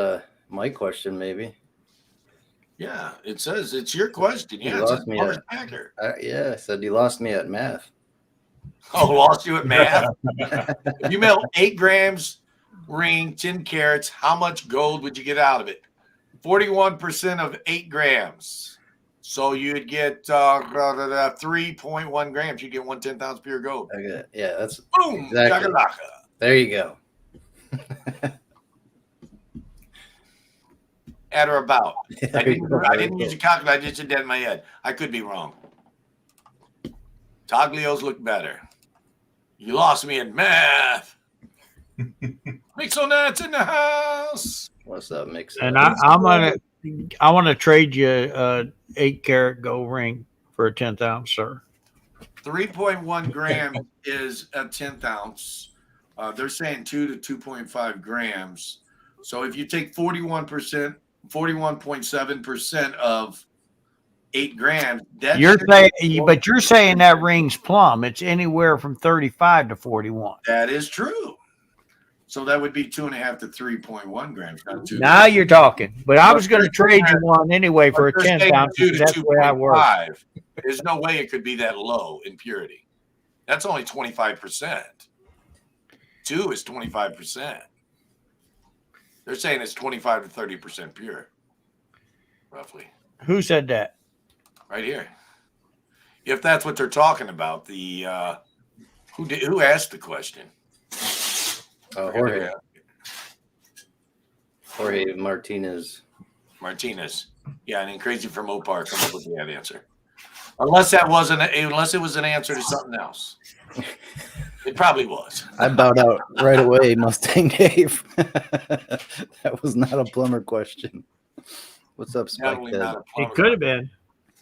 my question, maybe. Yeah, it says it's your question. Yeah, you lost me I said you lost me at math. Oh, lost you at math? If you melt 8 grams ring, 10 carats, how much gold would you get out of it? 41% of 8 grams. So you'd get 3.1 grams. You'd get 1/10 ounce pure gold. Okay. Yeah, that's boom. Exactly. Chakalaka. There you go. At or about. I didn't use a calculator. I just did that in my head. I could be wrong. Toglios look better. You lost me in math. Mixonet's in the house. What's up, Mix? And I want to trade you a 8-carat gold ring for a 10th ounce, sir. 3.1 grams is a 10th ounce. They're saying 2 to 2.5 grams. So if you take 41.7% of 8 grams, you're saying that ring's plumb. It's anywhere from 35 to 41. That is true. So that would be 2.5 to 3.1 grams. Not 2. Now you're talking. But I was going to trade you one anyway for a 10th ounce. 2 to that's the way I work. There's no way it could be that low in purity. That's only 25%. 2 is 25%. They're saying it's 25 to 30% pure, roughly. Who said that? Right here. If that's what they're talking about, the who asked the question? Jorge Martinez. Yeah, and then Crazy from Opar come up with that answer. Unless it was an answer to something else. It probably was. I bowed out right away, Mustang Dave. That was not a plumber question. What's up, Spike? Definitely not a It plumber. could have been.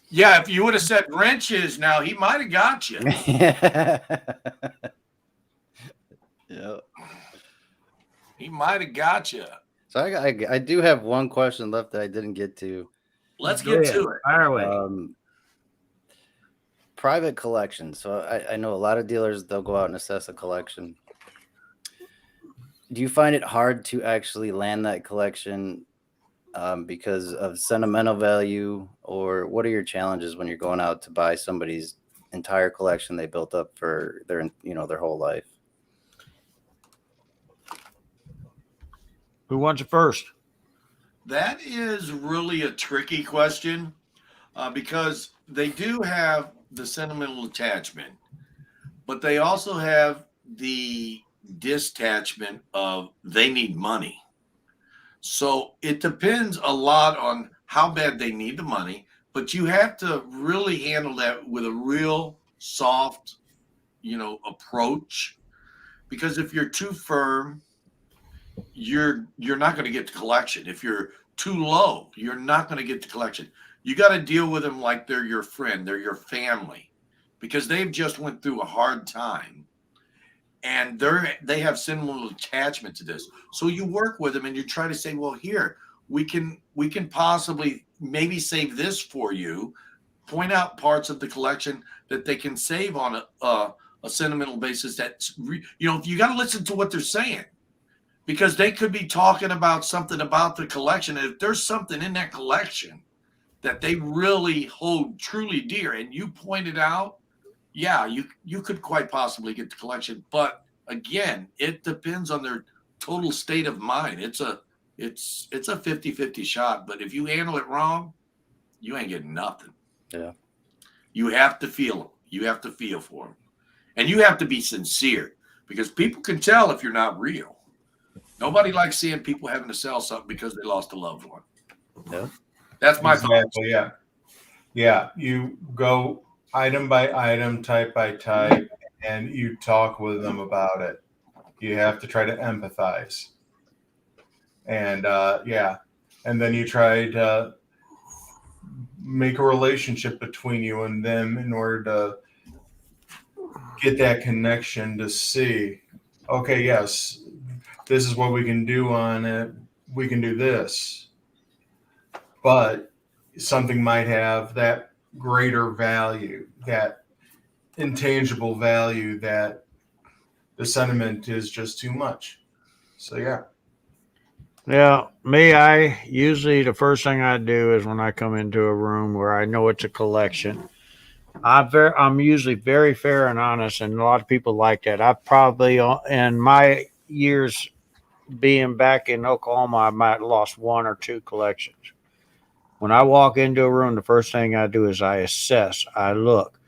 Yeah, if you would have said wrenches, now he might have got you. Yeah. He might have got you. So I do have one question left that I didn't get to. Let's Go get ahead. to it. Fire away. Private collection. So I know a lot of dealers, they'll go out and assess a collection. Do you find it hard to actually land that collection because of sentimental value, or what are your challenges when you're going out to buy somebody's entire collection they built up for their whole life? Who wants it first? That is really a tricky question because they do have the sentimental attachment, but they also have the detachment of they need money. So it depends a lot on how bad they need the money, but you have to really handle that with a real soft, approach, because if you're too firm, you're not going to get the collection. If you're too low, you're not going to get the collection. You got to deal with them like they're your friend, they're your family, because they've just went through a hard time, and they have sentimental attachment to this. So you work with them and you try to say, well, here we can possibly maybe save this for you. Point out parts of the collection that they can save on a sentimental basis. That's you got to listen to what they're saying, because they could be talking about something about the collection. And if there's something in that collection that they really hold truly dear, and you point it out, yeah, you could quite possibly get the collection. But again, it depends on their total state of mind. It's a 50-50 shot. But if you handle it wrong, you ain't getting nothing. Yeah. You have to feel them. You have to feel for them. And you have to be sincere, because people can tell if you're not real. Nobody likes seeing people having to sell something because they lost a loved one. Yeah. That's my thought. Yeah. Yeah. You go item by item, type by type, and you talk with them about it. You have to try to empathize. And and then you try to make a relationship between you and them in order to get that connection to see, okay, yes, this is what we can do on it. We can do this. But something might have that greater value, that intangible value, that the sentiment is just too much. So, yeah. Yeah, me, I usually the first thing I do is when I come into a room where I know it's a collection, I'm usually very fair and honest, and a lot of people like that. I've probably in my years being back in Oklahoma, I might have lost one or two collections. When I walk into a room, the first thing I do is I assess, I look.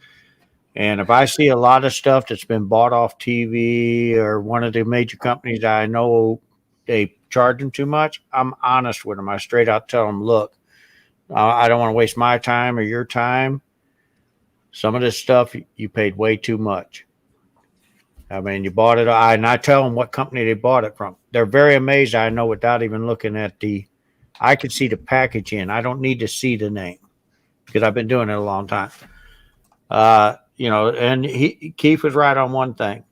And if I see a lot of stuff that's been bought off TV or one of the major companies that I know they charge them too much, I'm honest with them. I straight out tell them, look, I don't want to waste my time or your time. Some of this stuff you paid way too much. I mean, you bought it, and I tell them what company they bought it from. They're very amazed. I know without even looking at I could see the packaging. I don't need to see the name because I've been doing it a long time. And Keith was right on one thing.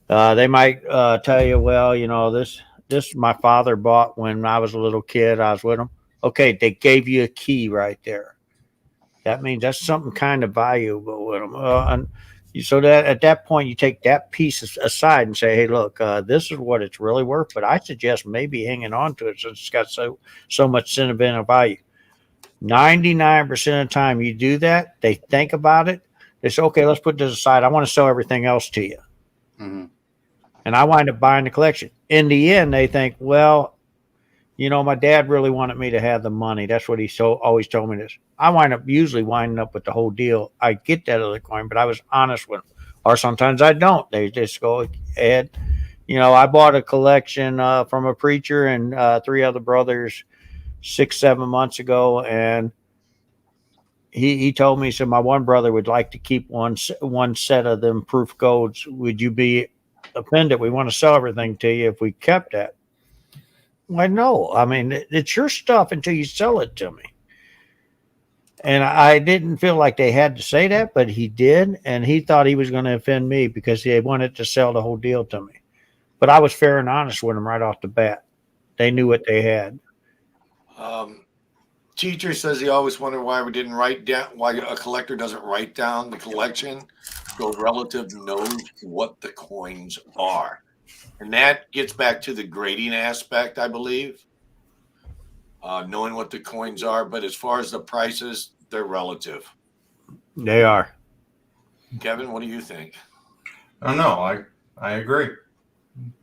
They might tell you, well, this my father bought when I was a little kid. I was with him. Okay, they gave you a key right there. That means that's something kind of valuable with them. And so that at that point, you take that piece aside and say, hey, look, this is what it's really worth. But I suggest maybe hanging on to it since it's got so much sentimental value. 99% of the time you do that, they think about it. They say, okay, let's put this aside. I want to sell everything else to you. Mm-hmm. And I wind up buying the collection. In the end, they think, well, my dad really wanted me to have the money. That's what he always told me this. I usually winding up with the whole deal. I get that other coin, but I was honest with them. Or sometimes I don't. They just go ahead. I bought a collection from a preacher and three other brothers 6-7 months ago, and he told me, he said, my one brother would like to keep one set of them proof golds. Would you be offended? We want to sell everything to you if we kept that. Well, no, I mean, it's your stuff until you sell it to me. And I didn't feel like they had to say that, but he did. And he thought he was going to offend me because they wanted to sell the whole deal to me. But I was fair and honest with them right off the bat. They knew what they had. Teacher says he always wondered why we didn't write down, why a collector doesn't write down the collection so a relative knows what the coins are. And that gets back to the grading aspect, I believe. Knowing what the coins are, but as far as the prices, they're relative. They are. Kevin, what do you think? I don't know. I agree.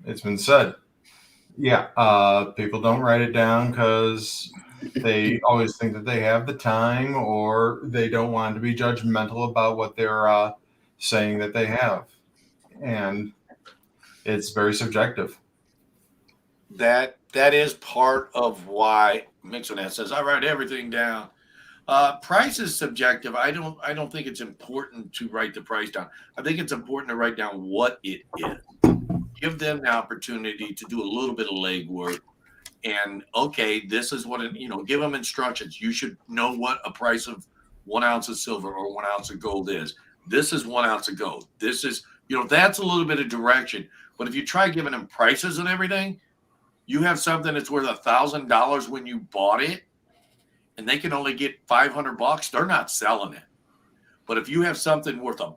It's been said. Yeah, people don't write it down because they always think that they have the time, or they don't want to be judgmental about what they're saying that they have, and it's very subjective. That is part of why Mixonet says I write everything down. Price is subjective. I don't think it's important to write the price down. I think it's important to write down what it is. Give them the opportunity to do a little bit of legwork. And okay, this is what give them instructions. You should know what a price of 1 ounce of silver or 1 ounce of gold is. This is 1 ounce of gold. This is, that's a little bit of direction. But if you try giving them prices and everything, you have something that's worth $1,000 when you bought it, and they can only get $500. They're not selling it. But if you have something worth $1,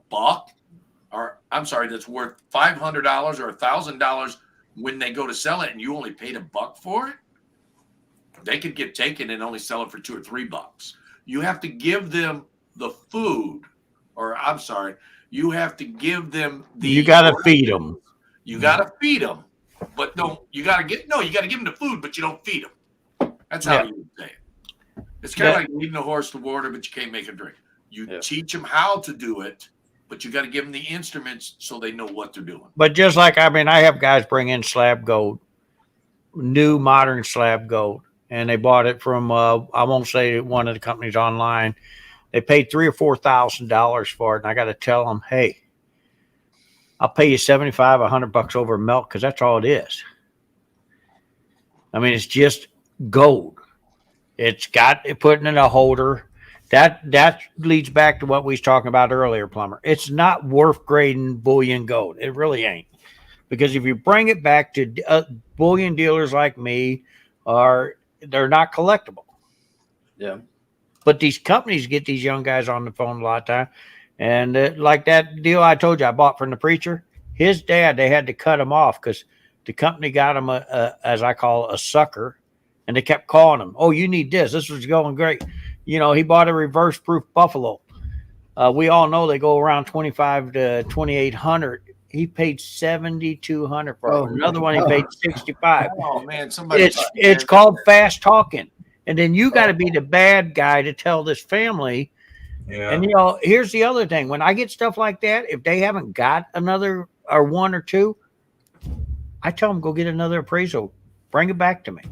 that's worth $500 or $1,000 when they go to sell it, and you only paid $1 for it, they could get taken and only sell it for $2 or $3. You have to give them the food, you have to give them the. You got to feed them. You got to feed them. But you got to give them the food, but you don't feed them. That's how you would say it. It's kind of like leading a horse to water, but you can't make it drink. You teach them how to do it, but you got to give them the instruments so they know what they're doing. But just like, I have guys bring in slab gold, new modern slab gold, and they bought it from, I won't say one of the companies online. They paid $3,000 or $4,000 for it. And I got to tell them, hey, I'll pay you $75, $100 over milk, because that's all it is. I mean, it's just gold. It's got it put in a holder. That leads back to what we was talking about earlier, Plumber. It's not worth grading bullion gold. It really ain't. Because if you bring it back to bullion dealers like me, they're not collectible. Yeah. But these companies get these young guys on the phone a lot of time. And like that deal I told you I bought from the preacher, his dad, they had to cut him off because the company got him, as I call a sucker, and they kept calling him, oh, you need this. This was going great. He bought a reverse proof Buffalo. We all know they go around $2,500 to $2,800. He paid $7,200 for it. Another one he paid $65. Oh man, It's called fast talking. And then you got to be the bad guy to tell this family. Yeah. And here's the other thing. When I get stuff like that, if they haven't got another or one or two, I tell them go get another appraisal. Bring it back to me.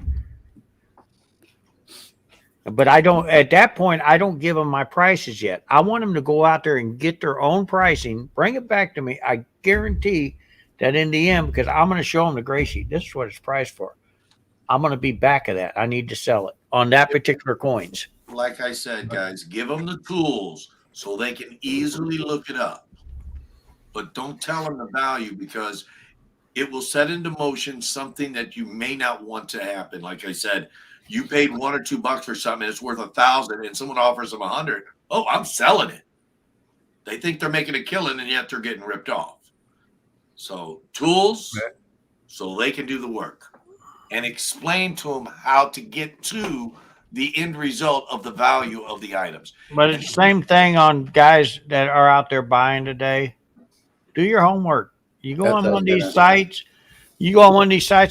But at that point, I don't give them my prices yet. I want them to go out there and get their own pricing, bring it back to me. I guarantee that in the end, because I'm going to show them the gray sheet, this is what it's priced for. I'm going to be back of that. I need to sell it on that particular coins. Like I said, guys, give them the tools so they can easily look it up. But don't tell them the value, because it will set into motion something that you may not want to happen. Like I said, you paid $1 or $2 for something, and it's worth $1,000, and someone offers them $100. Oh, I'm selling it. They think they're making a killing, and yet they're getting ripped off. So tools, so they can do the work, and explain to them how to get to the end result of the value of the items. But it's the same thing on guys that are out there buying today. Do your homework. You go on one of these sites,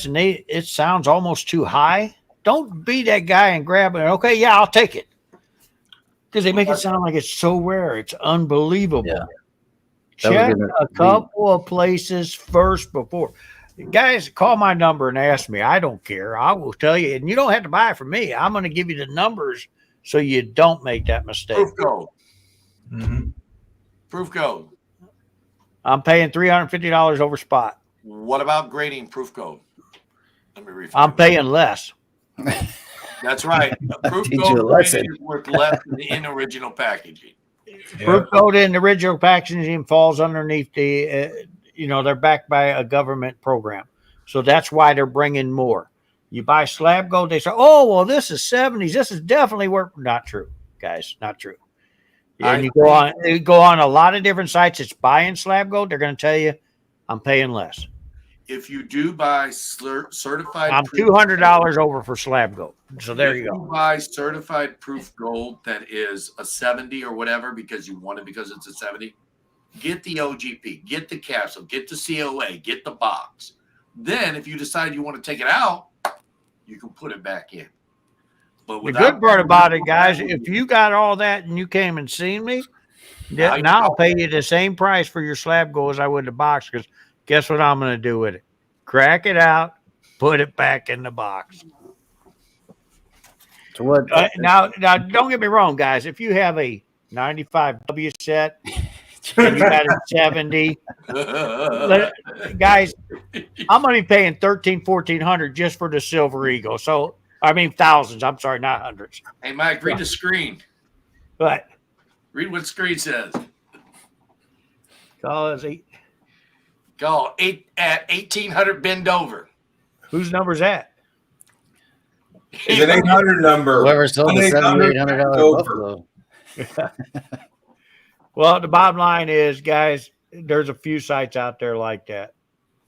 and it sounds almost too high. Don't be that guy and grab it. Okay, yeah, I'll take it. Because they make it sound like it's so rare. It's unbelievable. Yeah. Check a couple of places first before. Guys, call my number and ask me. I don't care. I will tell you. And you don't have to buy it from me. I'm going to give you the numbers so you don't make that mistake. Proof gold. Mm-hmm. Proof gold. I'm paying $350 over spot. What about grading proof gold? Let me reframe. I'm paying less. That's right. Proof Teach you a gold lesson. is worth less than the in original packaging. Proof code in the original packaging falls underneath the, they're backed by a government program. So that's why they're bringing more. You buy slab gold, they say, oh, well, this is 70s. This is definitely worth. Not true, guys. Not true. And you go on a lot of different sites. It's buying slab gold. They're going to tell you, I'm paying less. If you do buy certified, I'm $200 over for slab gold. So there you go. Buy certified proof gold that is a 70 or whatever because you want it because it's a 70. Get the OGP, get the capsule, get the COA, get the box. Then, if you decide you want to take it out, you can put it back in. But the good part about it, guys, if you got all that and you came and seen me, now I'll pay you the same price for your slab gold as I would the box. Because guess what I'm going to do with it? Crack it out, put it back in the box. So what? Now, don't get me wrong, guys. If you have a 95W set and you got a 70, guys, I'm going to be paying $1,400 just for the Silver Eagle. So, I mean, thousands. I'm sorry, not hundreds. Hey, Mike, read the screen. But read what the screen says. Call 1800 bend over. Whose number's that? It's an 800 number. Whoever sold the $7,800 Buffalo. Well, the bottom line is, guys, there's a few sites out there like that.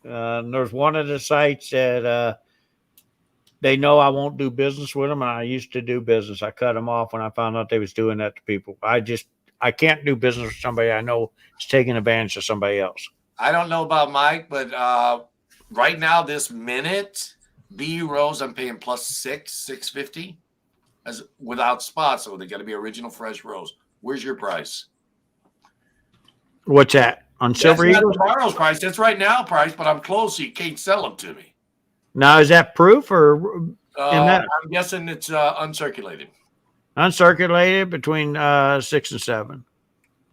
There's one of the sites that they know I won't do business with them, and I used to do business. I cut them off when I found out they was doing that to people. I can't do business with somebody I know is taking advantage of somebody else. I don't know about Mike, but right now, this minute, BU Rose, I'm paying plus $650 as without spots. So they got to be original fresh rose. Where's your price? What's that on Silver Eagle? That's tomorrow's price. That's right now price, but I'm close, so you can't sell them to me. Now, is that proof or? I'm guessing it's uncirculated. Uncirculated between 6 and 7.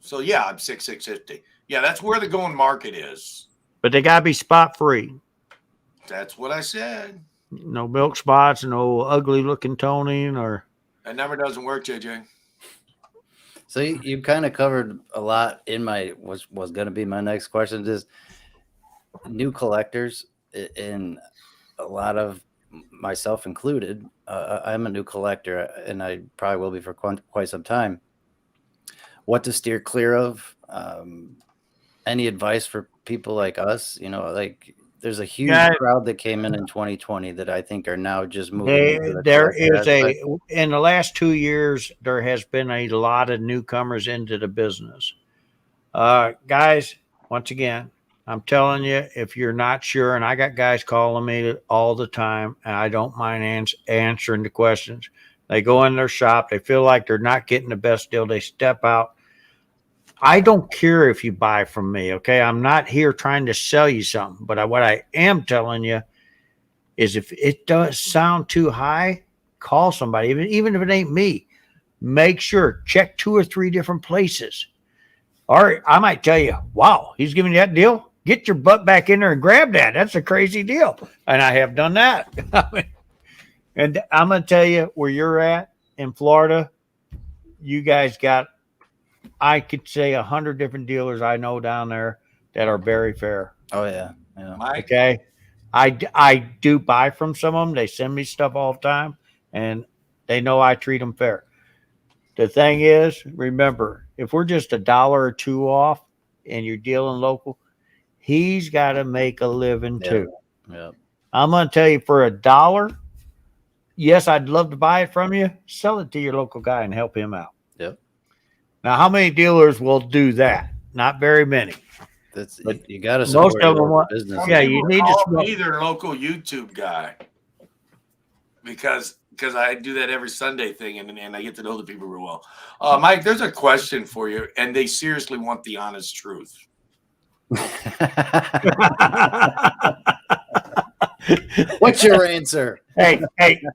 So yeah, I'm $650. Yeah, that's where the going market is. But they gotta be spot free. That's what I said. No milk spots, no ugly looking toning, or that number doesn't work, JJ. So you kind of covered a lot in my was going to be my next question. Just new collectors, and a lot of myself included. I'm a new collector, and I probably will be for quite some time. What to steer clear of? Any advice for people like us? Like there's a huge crowd that came in 2020 that I think are now just moving. There is in the last 2 years, there has been a lot of newcomers into the business. Guys, once again, I'm telling you, if you're not sure, and I got guys calling me all the time, and I don't mind answering the questions. They go in their shop, they feel like they're not getting the best deal. They step out. I don't care if you buy from me, okay? I'm not here trying to sell you something, but what I am telling you is if it does sound too high, call somebody, even if it ain't me. Make sure, check 2 or 3 different places. Or I might tell you, wow, he's giving you that deal? Get your butt back in there and grab that. That's a crazy deal. And I have done that. And I'm going to tell you where you're at in Florida, you guys got, I could say 100 different dealers I know down there that are very fair. Oh, yeah. Okay. I do buy from some of them. They send me stuff all the time, and they know I treat them fair. The thing is, remember, if we're just $1 or $2 off and you're dealing local, he's got to make a living too. Yeah. I'm going to tell you, for $1, yes, I'd love to buy it from you. Sell it to your local guy and help him out. Yep. Now, how many dealers will do that? Not very many. But you got to most of them want business. Yeah, you need to be their local YouTube guy because I do that every Sunday thing, and I get to know the people real well. Mike, there's a question for you, and they seriously want the honest truth. What's your answer? Hey,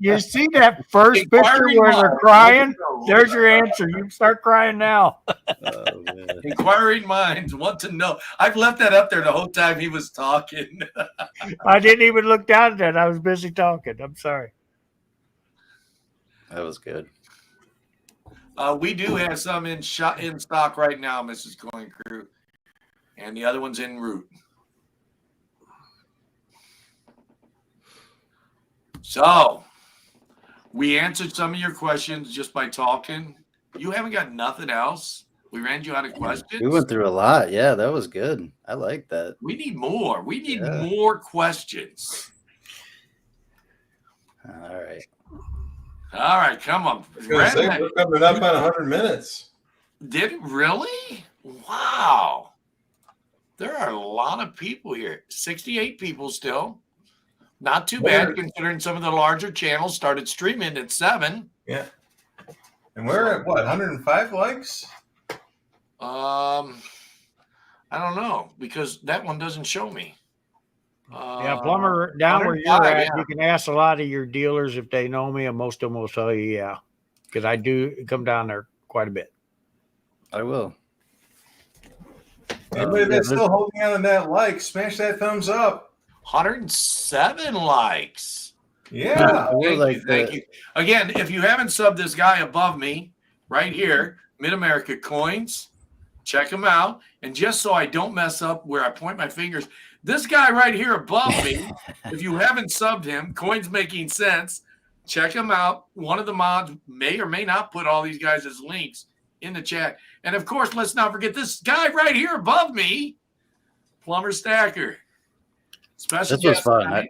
you see that first picture Inquiring where they're minds crying? want to know. There's your answer. You can start crying now. Oh, man. Inquiring minds want to know. I've left that up there the whole time he was talking. I didn't even look down at that. I was busy talking. I'm sorry. That was good. We do have some in stock right now, Mrs. Coin Crew, and the other one's en route. So we answered some of your questions just by talking. You haven't got nothing else. We ran you out of questions. We went through a lot. Yeah, that was good. I like that. We need more. We need more questions. All right. All right, come on. We're coming up on 100 minutes. Did it really? Wow. There are a lot of people here. 68 people still. Not too bad considering some of the larger channels started streaming at 7. Yeah. And we're at what, 105 likes? I don't know because that one doesn't show me. Yeah, Plumber, down where you're at, you can ask a lot of your dealers if they know me, and most of them will tell you, yeah, because I do come down there quite a bit. I will. Anybody that's still holding on to that like, smash that thumbs up. 107 likes. Yeah. Thank you. Again, if you haven't subbed this guy above me, right here, Mid-America Coins, check him out. And just so I don't mess up where I point my fingers, this guy right here above me, if you haven't subbed him, Coins Making Sense, check him out. One of the mods may or may not put all these guys as links in the chat. And, of course, let's not forget this guy right here above me, Plumber Stacker. Special this was fun.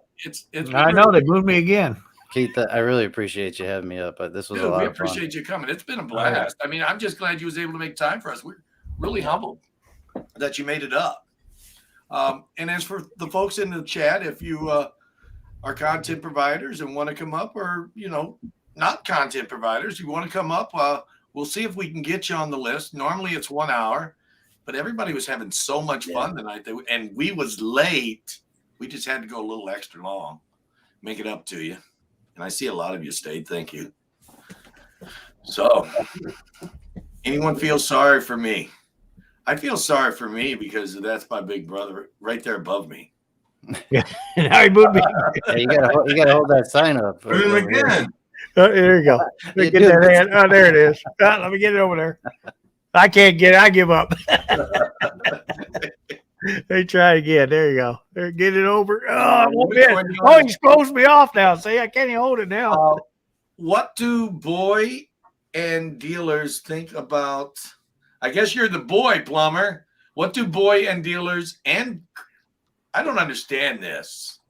I know they moved me again. Keith, I really appreciate you having me up. This was a lot of fun. We appreciate you coming. It's been a blast. I mean, I'm just glad you was able to make time for us. We're really humbled that you made it up. And as for the folks in the chat, if you are content providers and want to come up, or not content providers, you want to come up, we'll see if we can get you on the list. Normally it's 1 hour, but everybody was having so much fun tonight, and we was late. We just had to go a little extra long, make it up to you. And I see a lot of you stayed. Thank you. So, anyone feel sorry for me? I feel sorry for me because that's my big brother right there above me. Yeah, now he moved me. Yeah, you gotta hold that sign up. Put him again. There you go. Get that hand. Oh, there it is. Let me get it over there. I can't get it. I give up. They try again. There you go. There, get it over. Oh, he exposed me off now. See, I can't even hold it now. What do boy and dealers think about? I guess you're the boy, Plumber. What do boy and dealers and I don't understand this.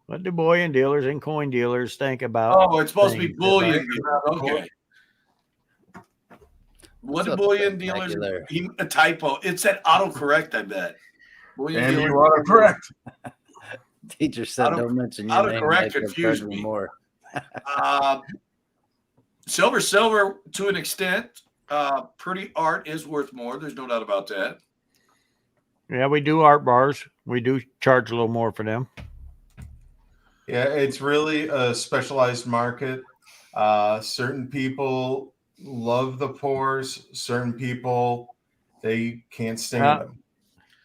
What do boy and dealers and coin dealers think about? Oh, it's supposed to be bullion. Okay. What do bullion dealers? A typo. It's that autocorrect, I bet. Bullion and you autocorrect. Teacher said don't mention your name. Autocorrect confused me more. Silver to an extent. Pretty art is worth more. There's no doubt about that. Yeah, we do art bars. We do charge a little more for them. Yeah, it's really a specialized market. Certain people love the pours. Certain people, they can't stand them.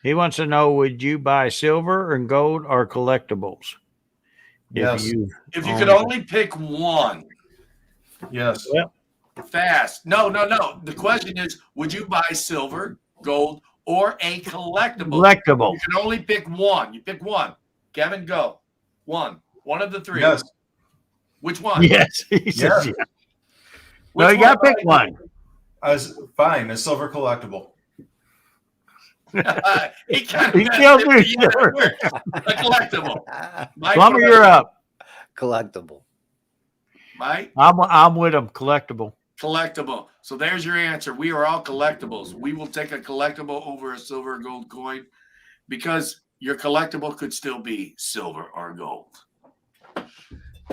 He wants to know, would you buy silver and gold or collectibles? Yes. If you could only pick one. Yes. Well, fast. No. The question is, would you buy silver, gold, or a collectible? Collectible. You can only pick one. You pick one. Kevin, go. One of the three. Yes. Which one? Yes. He says yes. Yeah. No, you got to pick one. Fine, a silver collectible. He kills me. A collectible. Plumber, you're up. Collectible. Mike? I'm with him. Collectible. Collectible. So there's your answer. We are all collectibles. We will take a collectible over a silver or gold coin because your collectible could still be silver or gold.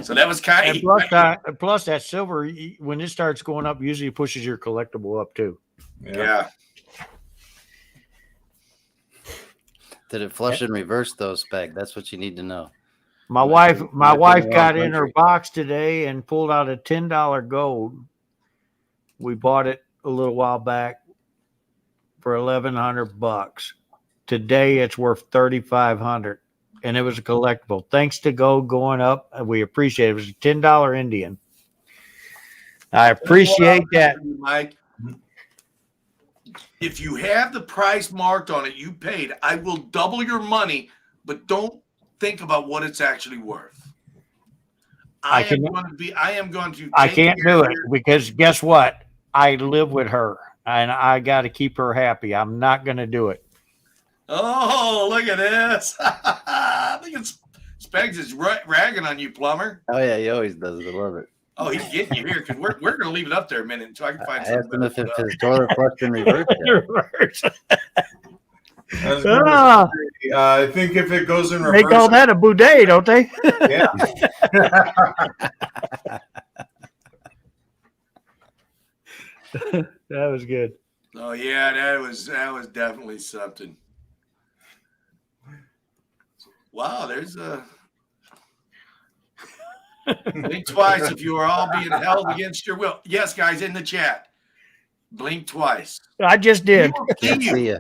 So that was kind of plus that silver, when it starts going up, usually pushes your collectible up too. Yeah. Did it flush in reverse though, Speg? That's what you need to know. My wife got in her box today and pulled out a $10 gold. We bought it a little while back for $1,100. Today it's worth $3,500, and it was a collectible. Thanks to gold going up, we appreciate it. It was a $10 Indian. I appreciate that, Mike. If you have the price marked on it, you paid. I will double your money, but don't think about what it's actually worth. I am going to. I can't do it because guess what? I live with her, and I got to keep her happy. I'm not going to do it. Oh, look at this! I think it's Spegs is ragging on you, plumber. Oh yeah, he always does. I love it. Oh, he's getting you here because we're going to leave it up there a minute until I can find something. I asked him if his toilet flushed in reverse. I think if it goes in reverse, they call that a boudet, don't they? Yeah. That was good. Oh yeah, that was definitely something. Wow, there's a blink twice if you are all being held against your will. Yes, guys, in the chat, blink twice. I just did. Can't see you.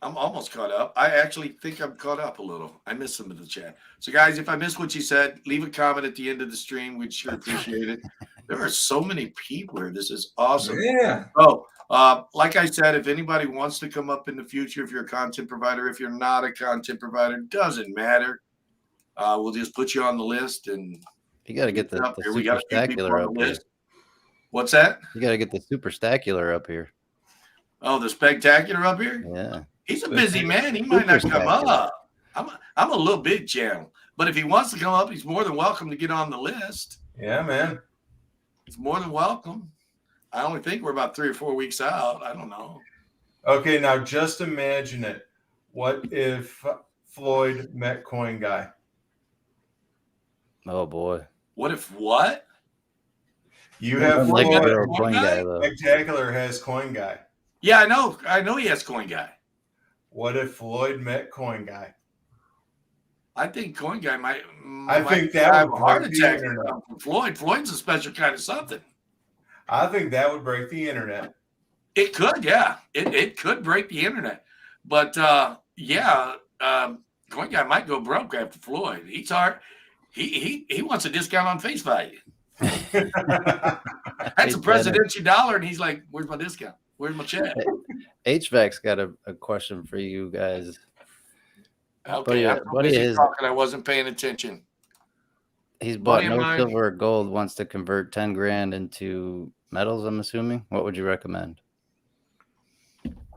I'm almost caught up. I actually think I'm caught up a little. I missed some of the chat. So, guys, if I missed what you said, leave a comment at the end of the stream. We'd sure appreciate it. There are so many people here. This is awesome. Yeah. Oh, like I said, if anybody wants to come up in the future, if you're a content provider, if you're not a content provider, doesn't matter. We'll just put you on the list. And you got to get the super stacular up here. What's that? You got to get the super stacular up here. Oh, the spectacular up here? Yeah. He's a busy man. He might not come up. I'm a little big channel, but if he wants to come up, he's more than welcome to get on the list. Yeah, man. He's more than welcome. I only think we're about 3 or 4 weeks out. I don't know. Okay, now just imagine it. What if Floyd met Coin Guy? Oh boy. What if what? You have like Floyd. Coin Guy though. Spectacular has Coin Guy. Yeah, I know. I know he has Coin Guy. What if Floyd met Coin Guy? I think Coin Guy might think that have would a heart break the attack. internet. Floyd's a special kind of something. I think that would break the internet. It could, yeah. It could break the internet. But Coin Guy might go broke after Floyd. He's hard. He wants a discount on face value. That's a presidential dollar, and he's like, "Where's my discount? Where's my check?" HVAC's got a question for you guys. Okay, I wasn't paying attention. He's bought no silver or gold, wants to convert 10 grand into metals, I'm assuming. What would you recommend?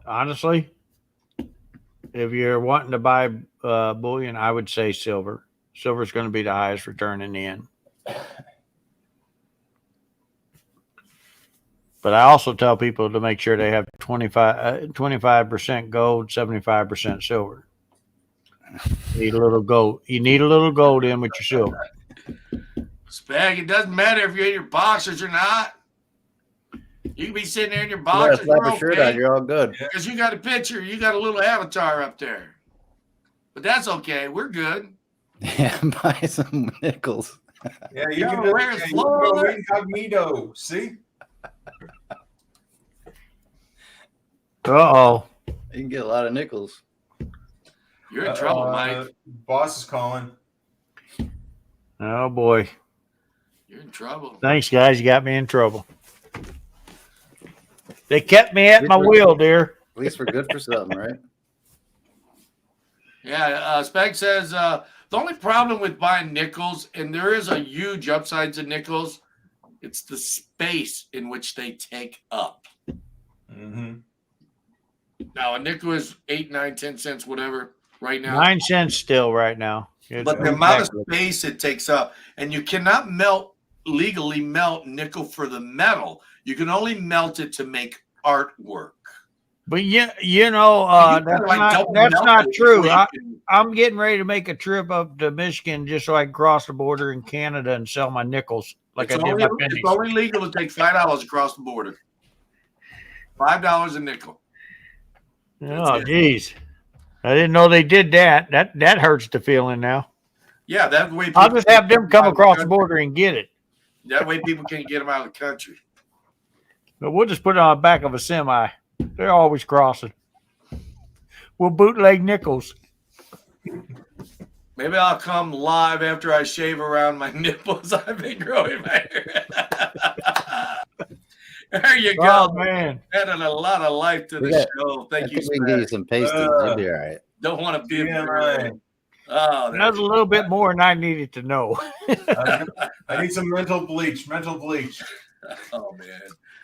Honestly, if you're wanting to buy bullion, I would say silver. Silver is going to be the highest return in the end. But I also tell people to make sure they have 25% gold, 75% silver. You need a little gold. You need a little gold in with your silver. Spag, it doesn't matter if you're in your boxers or not. You can be sitting there in your boxers. You're all good. Because you got a picture. You got a little avatar up there. But that's okay. We're good. Yeah, buy some nickels. Yeah, you can go incognito. See? Uh-oh. You can get a lot of nickels. You're in trouble, Mike. Boss is calling. Oh, boy. You're in trouble. Thanks, guys. You got me in trouble. They kept me at my wheel, dear. At least we're good for something, right? Yeah, Spag says the only problem with buying nickels, and there is a huge upside to nickels, it's the space in which they take up. Mm-hmm. Now, a nickel is 8, 9, 10 cents, whatever, right now. 9 cents still right now. But the amount of space it takes up, and you cannot legally melt nickel for the metal. You can only melt it to make artwork. But that's not true. I'm getting ready to make a trip up to Michigan just so I can cross the border in Canada and sell my nickels like It's I did my pennies. It's only legal to take $5 across the border. $5 a nickel. Oh, geez. I didn't know they did that. That hurts the feeling now. Yeah, that way I'll just have them come across the country. border and get it. That way people can't get them out of the country. But we'll just put it on the back of a semi. They're always crossing. We'll bootleg nickels. Maybe I'll come live after I shave around my nipples. I've been growing my hair. There you go. Oh, man. Adding a lot of life to the show. Thank you, we can give you some pasties. You'll be all right. Don't want to be right. Oh, that's a little bit more than I needed to know. I need some mental bleach. Oh, man.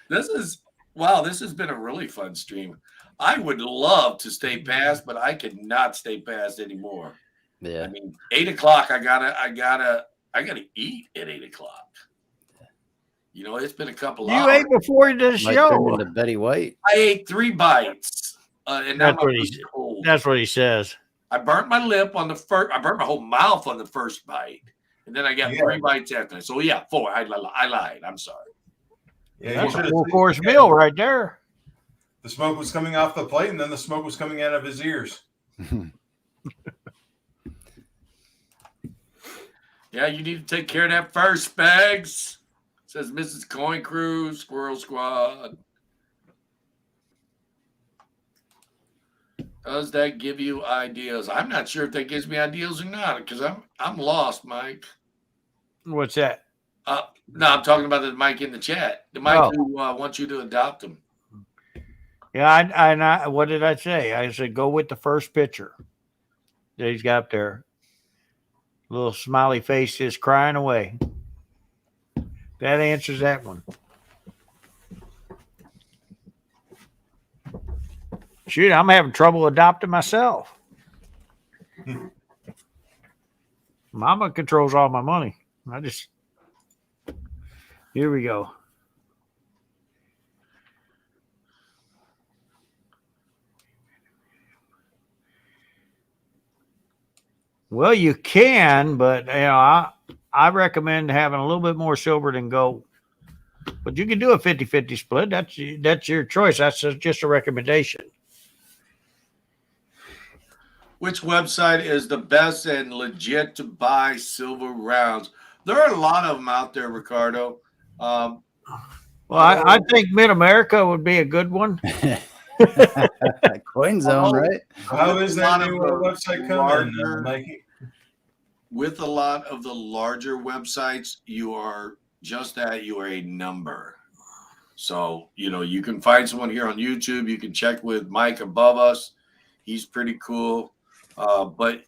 This has been a really fun stream. I would love to stay past, but I could not stay past anymore. Yeah. I mean, 8 o'clock, I gotta eat at 8 o'clock. You know, it's been a couple hours. You ate before the show. Into Betty White. I ate 3 bites. And that's what he says. I burnt my lip on the first. I burnt my whole mouth on the first bite, and then I got 3 bites after. So 4. I lied. I'm sorry. Yeah, that's a full course meal right there. The smoke was coming off the plate, and then the smoke was coming out of his ears. Yeah, you need to take care of that first, Spags. Says Mrs. Coin Crew, Squirrel Squad. Does that give you ideas? I'm not sure if that gives me ideas or not, because I'm lost, Mike. What's that? No, I'm talking about the Mike in the chat. The Mike who wants you to adopt him. Yeah, what did I say? I said go with the first picture that he's got up there. Little smiley face is crying away. That answers that one. Shoot, I'm having trouble adopting myself. Mama controls all my money. Here we go. Well, you can, but I recommend having a little bit more silver than gold. But you can do a 50-50 split. That's your choice. That's just a recommendation. Which website is the best and legit to buy silver rounds? There are a lot of them out there, Ricardo. Well, I think Mid-America would be a good one. Coin Zone, right? How is that new website coming, Mikey? With a lot of the larger websites, you are a number. So, you can find someone here on YouTube. You can check with Mike above us. He's pretty cool. But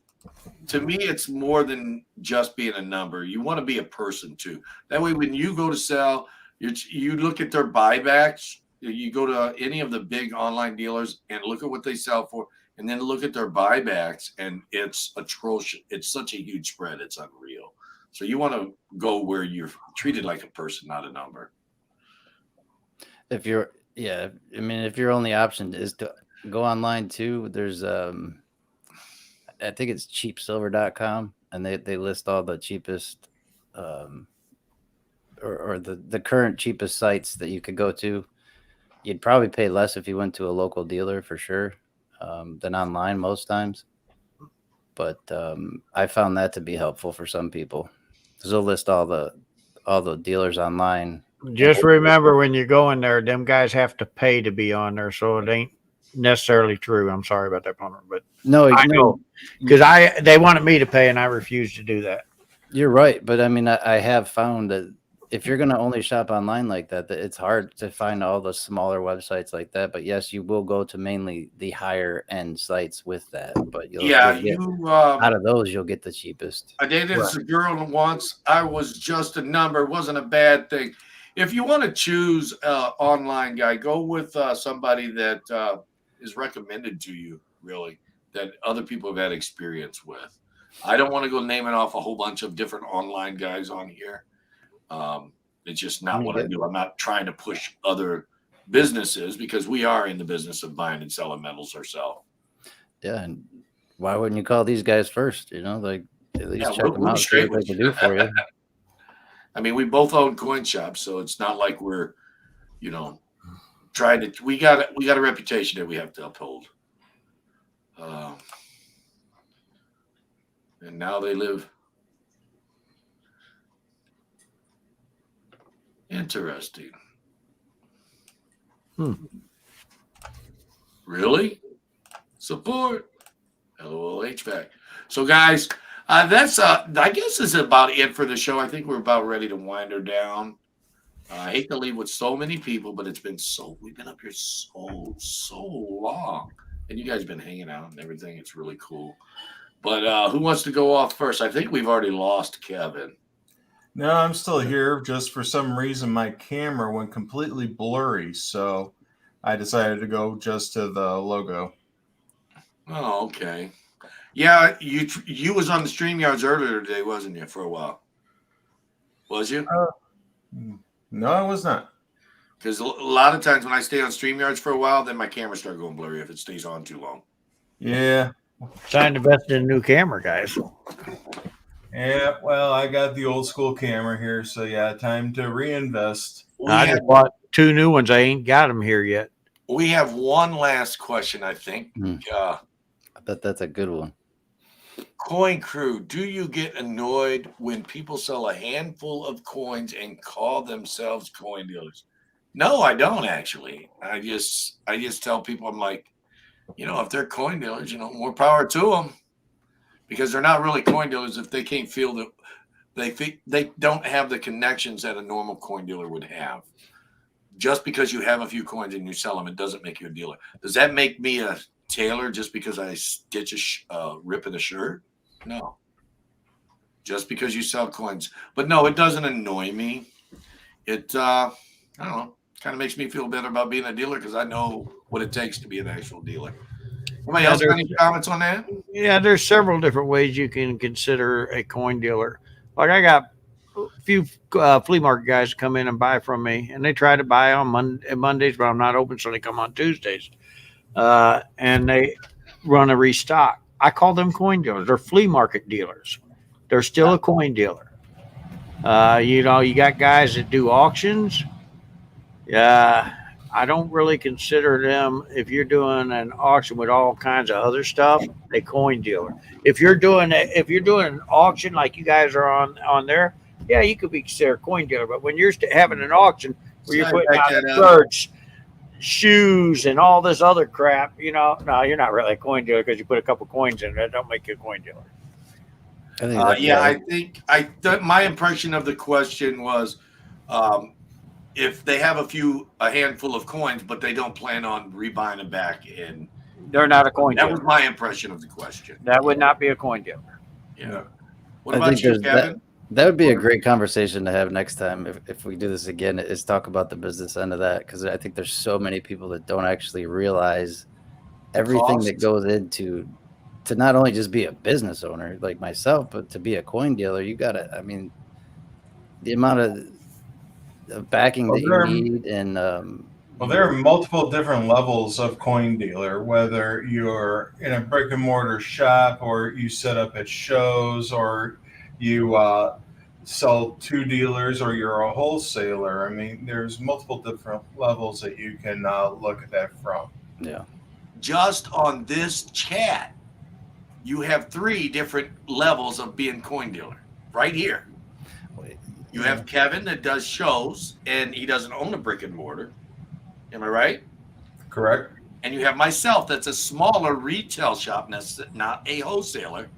to me, it's more than just being a number. You want to be a person too. That way, when you go to sell, you look at their buybacks. You go to any of the big online dealers and look at what they sell for, and then look at their buybacks, and it's atrocious. It's such a huge spread. It's unreal. So you want to go where you're treated like a person, not a number. If your only option is to go online too, there's I think it's cheapsilver.com, and they list all the cheapest or the current cheapest sites that you could go to. You'd probably pay less if you went to a local dealer for sure than online most times. But I found that to be helpful for some people, because they'll list all the dealers online. Just remember, when you go in there, them guys have to pay to be on there, so it ain't necessarily true. I'm sorry about that, Palmer, but no, I know, because they wanted me to pay, and I refused to do that. You're right, but I mean, I have found that if you're going to only shop online like that, it's hard to find all the smaller websites like that. But yes, you will go to mainly the higher end sites with that. But out of those, you'll get the cheapest. I dated a girl once. I was just a number. It wasn't a bad thing. If you want to choose an online guy, go with somebody that is recommended to you, really, that other people have had experience with. I don't want to go naming off a whole bunch of different online guys on here. It's just not what I do. I'm not trying to push other businesses, because we are in the business of buying and selling metals ourselves. Yeah, and why wouldn't you call these guys first? Like at least check them out, see what they can do for you. I mean, we both own coin shops, so it's not like we're, trying to. We got a reputation that we have to uphold. And now they live. Interesting. Really? Support. LOL HVAC. So, guys, that's I guess is about it for the show. I think we're about ready to wind her down. I hate to leave with so many people, but we've been up here so long, and you guys have been hanging out and everything. It's really cool. But who wants to go off first? I think we've already lost Kevin. No, I'm still here. Just for some reason, my camera went completely blurry, so I decided to go just to the logo. Oh, okay. Yeah, you was on the StreamYards earlier today, wasn't you, for a while? Was you? No, I was not. Because a lot of times when I stay on StreamYards for a while, then my camera starts going blurry if it stays on too long. Yeah. Time to invest in a new camera, guys. Yeah, well, I got the old school camera here, so yeah, time to reinvest. I just bought 2 new ones. I ain't got them here yet. We have one last question, I think. I bet that's a good one. Coin Crew, do you get annoyed when people sell a handful of coins and call themselves coin dealers? No, I don't actually. I just tell people, I'm like, if they're coin dealers, more power to them, because they're not really coin dealers if they can't feel that they don't have the connections that a normal coin dealer would have. Just because you have a few coins and you sell them, it doesn't make you a dealer. Does that make me a tailor just because I stitch a rip in a shirt? No. Just because you sell coins. But no, it doesn't annoy me. It, I don't know, kind of makes me feel better about being a dealer because I know what it takes to be an actual dealer. Anybody else got any comments on that? Yeah, there's several different ways you can consider a coin dealer. Like I got a few flea market guys come in and buy from me, and they try to buy on Mondays, but I'm not open, so they come on Tuesdays. And they run a restock. I call them coin dealers. They're flea market dealers. They're still a coin dealer. You got guys that do auctions. Yeah, I don't really consider them, if you're doing an auction with all kinds of other stuff, a coin dealer. If you're doing an auction like you guys are on there, yeah, you could be considered a coin dealer. But when you're having an auction where you're putting out shirts, shoes, and all this other crap, no, you're not really a coin dealer because you put a couple coins in it. That don't make you a coin dealer. I think my impression of the question was, if they have a handful of coins, but they don't plan on rebuying them back, and they're not a coin dealer. That was my impression of the question. That would not be a coin dealer. Yeah. What about you, Kevin? That would be a great conversation to have next time if we do this again, is talk about the business end of that, because I think there's so many people that don't actually realize everything that goes into to not only just be a business owner like myself, but to be a coin dealer. You got to, the amount of backing that you need. And well, there are multiple different levels of coin dealer, whether you're in a brick and mortar shop or you set up at shows or you sell to dealers or you're a wholesaler. There's multiple different levels that you can look at that from. Yeah. Just on this chat, you have 3 different levels of being coin dealer right here. You have Kevin that does shows, and he doesn't own a brick and mortar. Am I right? Correct. And you have myself that's a smaller retail shop, that's not a wholesaler.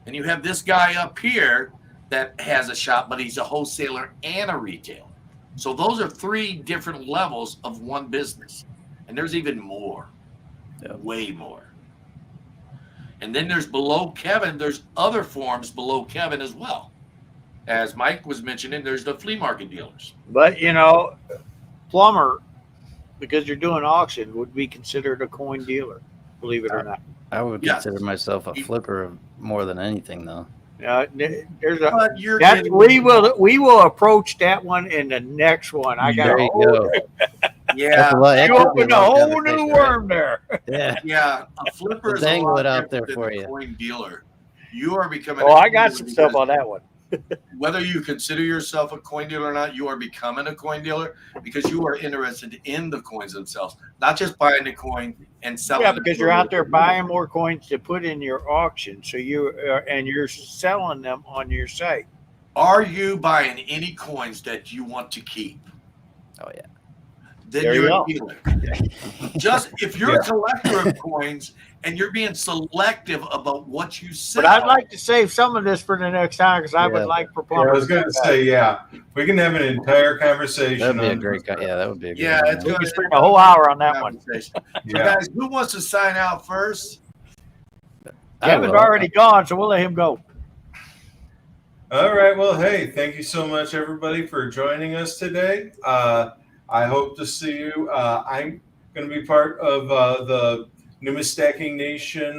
And you have this guy up here that has a shop, but he's a wholesaler and a retailer. So those are 3 different levels of one business. And there's even more, way more. And then there's below Kevin, there's other forms below Kevin as well. As Mike was mentioning, there's the flea market dealers. But, plumber, because you're doing auction, would be considered a coin dealer, believe it or not. I would consider myself a flipper more than anything, though. We will approach that one in the next one. There you go. Yeah, you opened a whole new worm there. Yeah, a flipper is dangle a it out there for you. Coin dealer. You are becoming. I got some stuff on that one. whether you consider yourself a coin dealer or not, you are becoming a coin dealer because you are interested in the coins themselves, not just buying the coin and selling Yeah, it. because you're out there buying more coins to put in your auction. So you're selling them on your site. Are you buying any coins that you want to keep? Oh yeah. Then There you you're a go. dealer. Just if you're a collector of coins and you're being selective about what you sell. But I'd like to save some of this for the next time because I would Yeah. like for Yeah, Plumber. I was going to say, yeah, we can have an entire conversation. That'd be a on great. this. Yeah, that would be a great. Yeah, one, it's yeah. We going can spend a whole hour on that one. So Yeah. guys, who wants to sign out first? I Kevin's will. already gone, so we'll let him go. All right. Well, hey, thank you so much, everybody, for joining us today. I hope to see you. I'm going to be part of the Numismatics Nation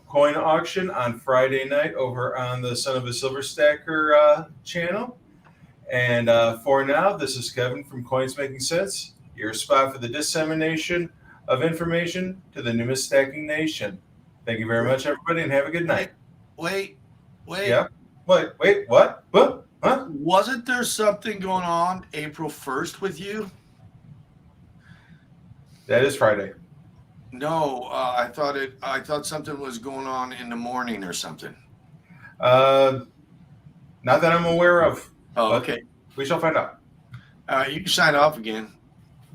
coin auction on Friday night over on the Son of a Silver Stacker channel. And for now, this is Kevin from Coins Making Sense, your spot for the dissemination of information to the Numismatics Nation. Thank you very much, everybody, and have a good night. Wait. Yeah. Wait, what? What? Huh? Wasn't there something going on April 1st with you? That is Friday. No, I thought something was going on in the morning or something. Not that I'm aware of. Oh, but okay. We shall find out. You can sign off again.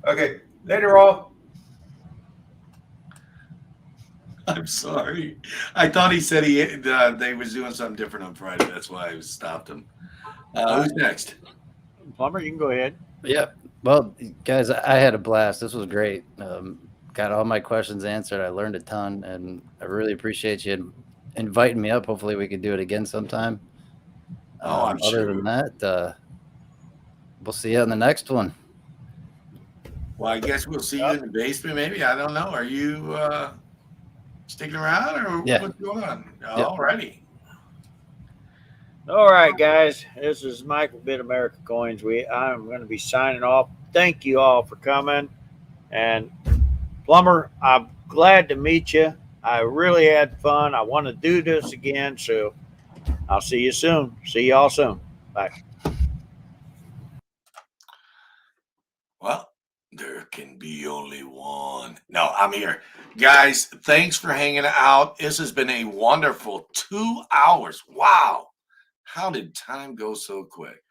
Okay. Later, all. I'm sorry. I thought he said they was doing something different on Friday. That's why I stopped him. Who's next? Plumber, you can go ahead. Yeah. Well, guys, I had a blast. This was great. Got all my questions answered. I learned a ton, and I really appreciate you inviting me up. Hopefully, we could do it again sometime. I'm Other sure. than that, we'll see you on the next one. Well, I guess we'll see you in the basement, maybe. I don't know. Are you sticking around or Yeah. what's going on? Yep. Alrighty. All right, guys. This is Michael Bit America Coins. I'm going to be signing off. Thank you all for coming. And Plumber, I'm glad to meet you. I really had fun. I want to do this again. So I'll see you soon. See y'all soon. Bye. Well, there can be only one. No, I'm here. Guys, thanks for hanging out. This has been a wonderful 2 hours. Wow. How did time go so quick?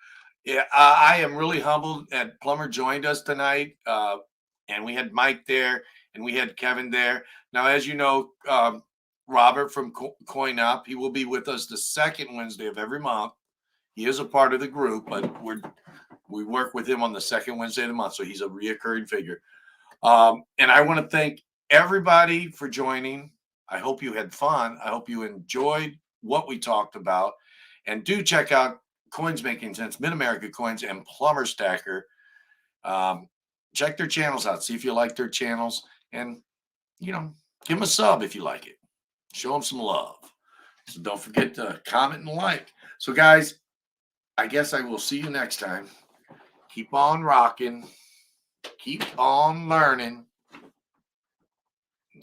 Yeah, I am really humbled that Plumber joined us tonight. And we had Mike there and we had Kevin there. Now, as you know, Robert from Coin Up, he will be with us the second Wednesday of every month. He is a part of the group, but we work with him on the second Wednesday of the month, so he's a reoccurring figure. And I want to thank everybody for joining. I hope you had fun. I hope you enjoyed what we talked about. And do check out Coins Making Sense, Mid-America Coins, and Plumber Stacker. Check their channels out. See if you like their channels. And, give them a sub if you like it. Show them some love. So don't forget to comment and like. So, guys, I guess I will see you next time. Keep on rocking. Keep on learning.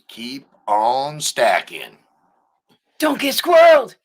Keep on stacking. Don't get squirreled.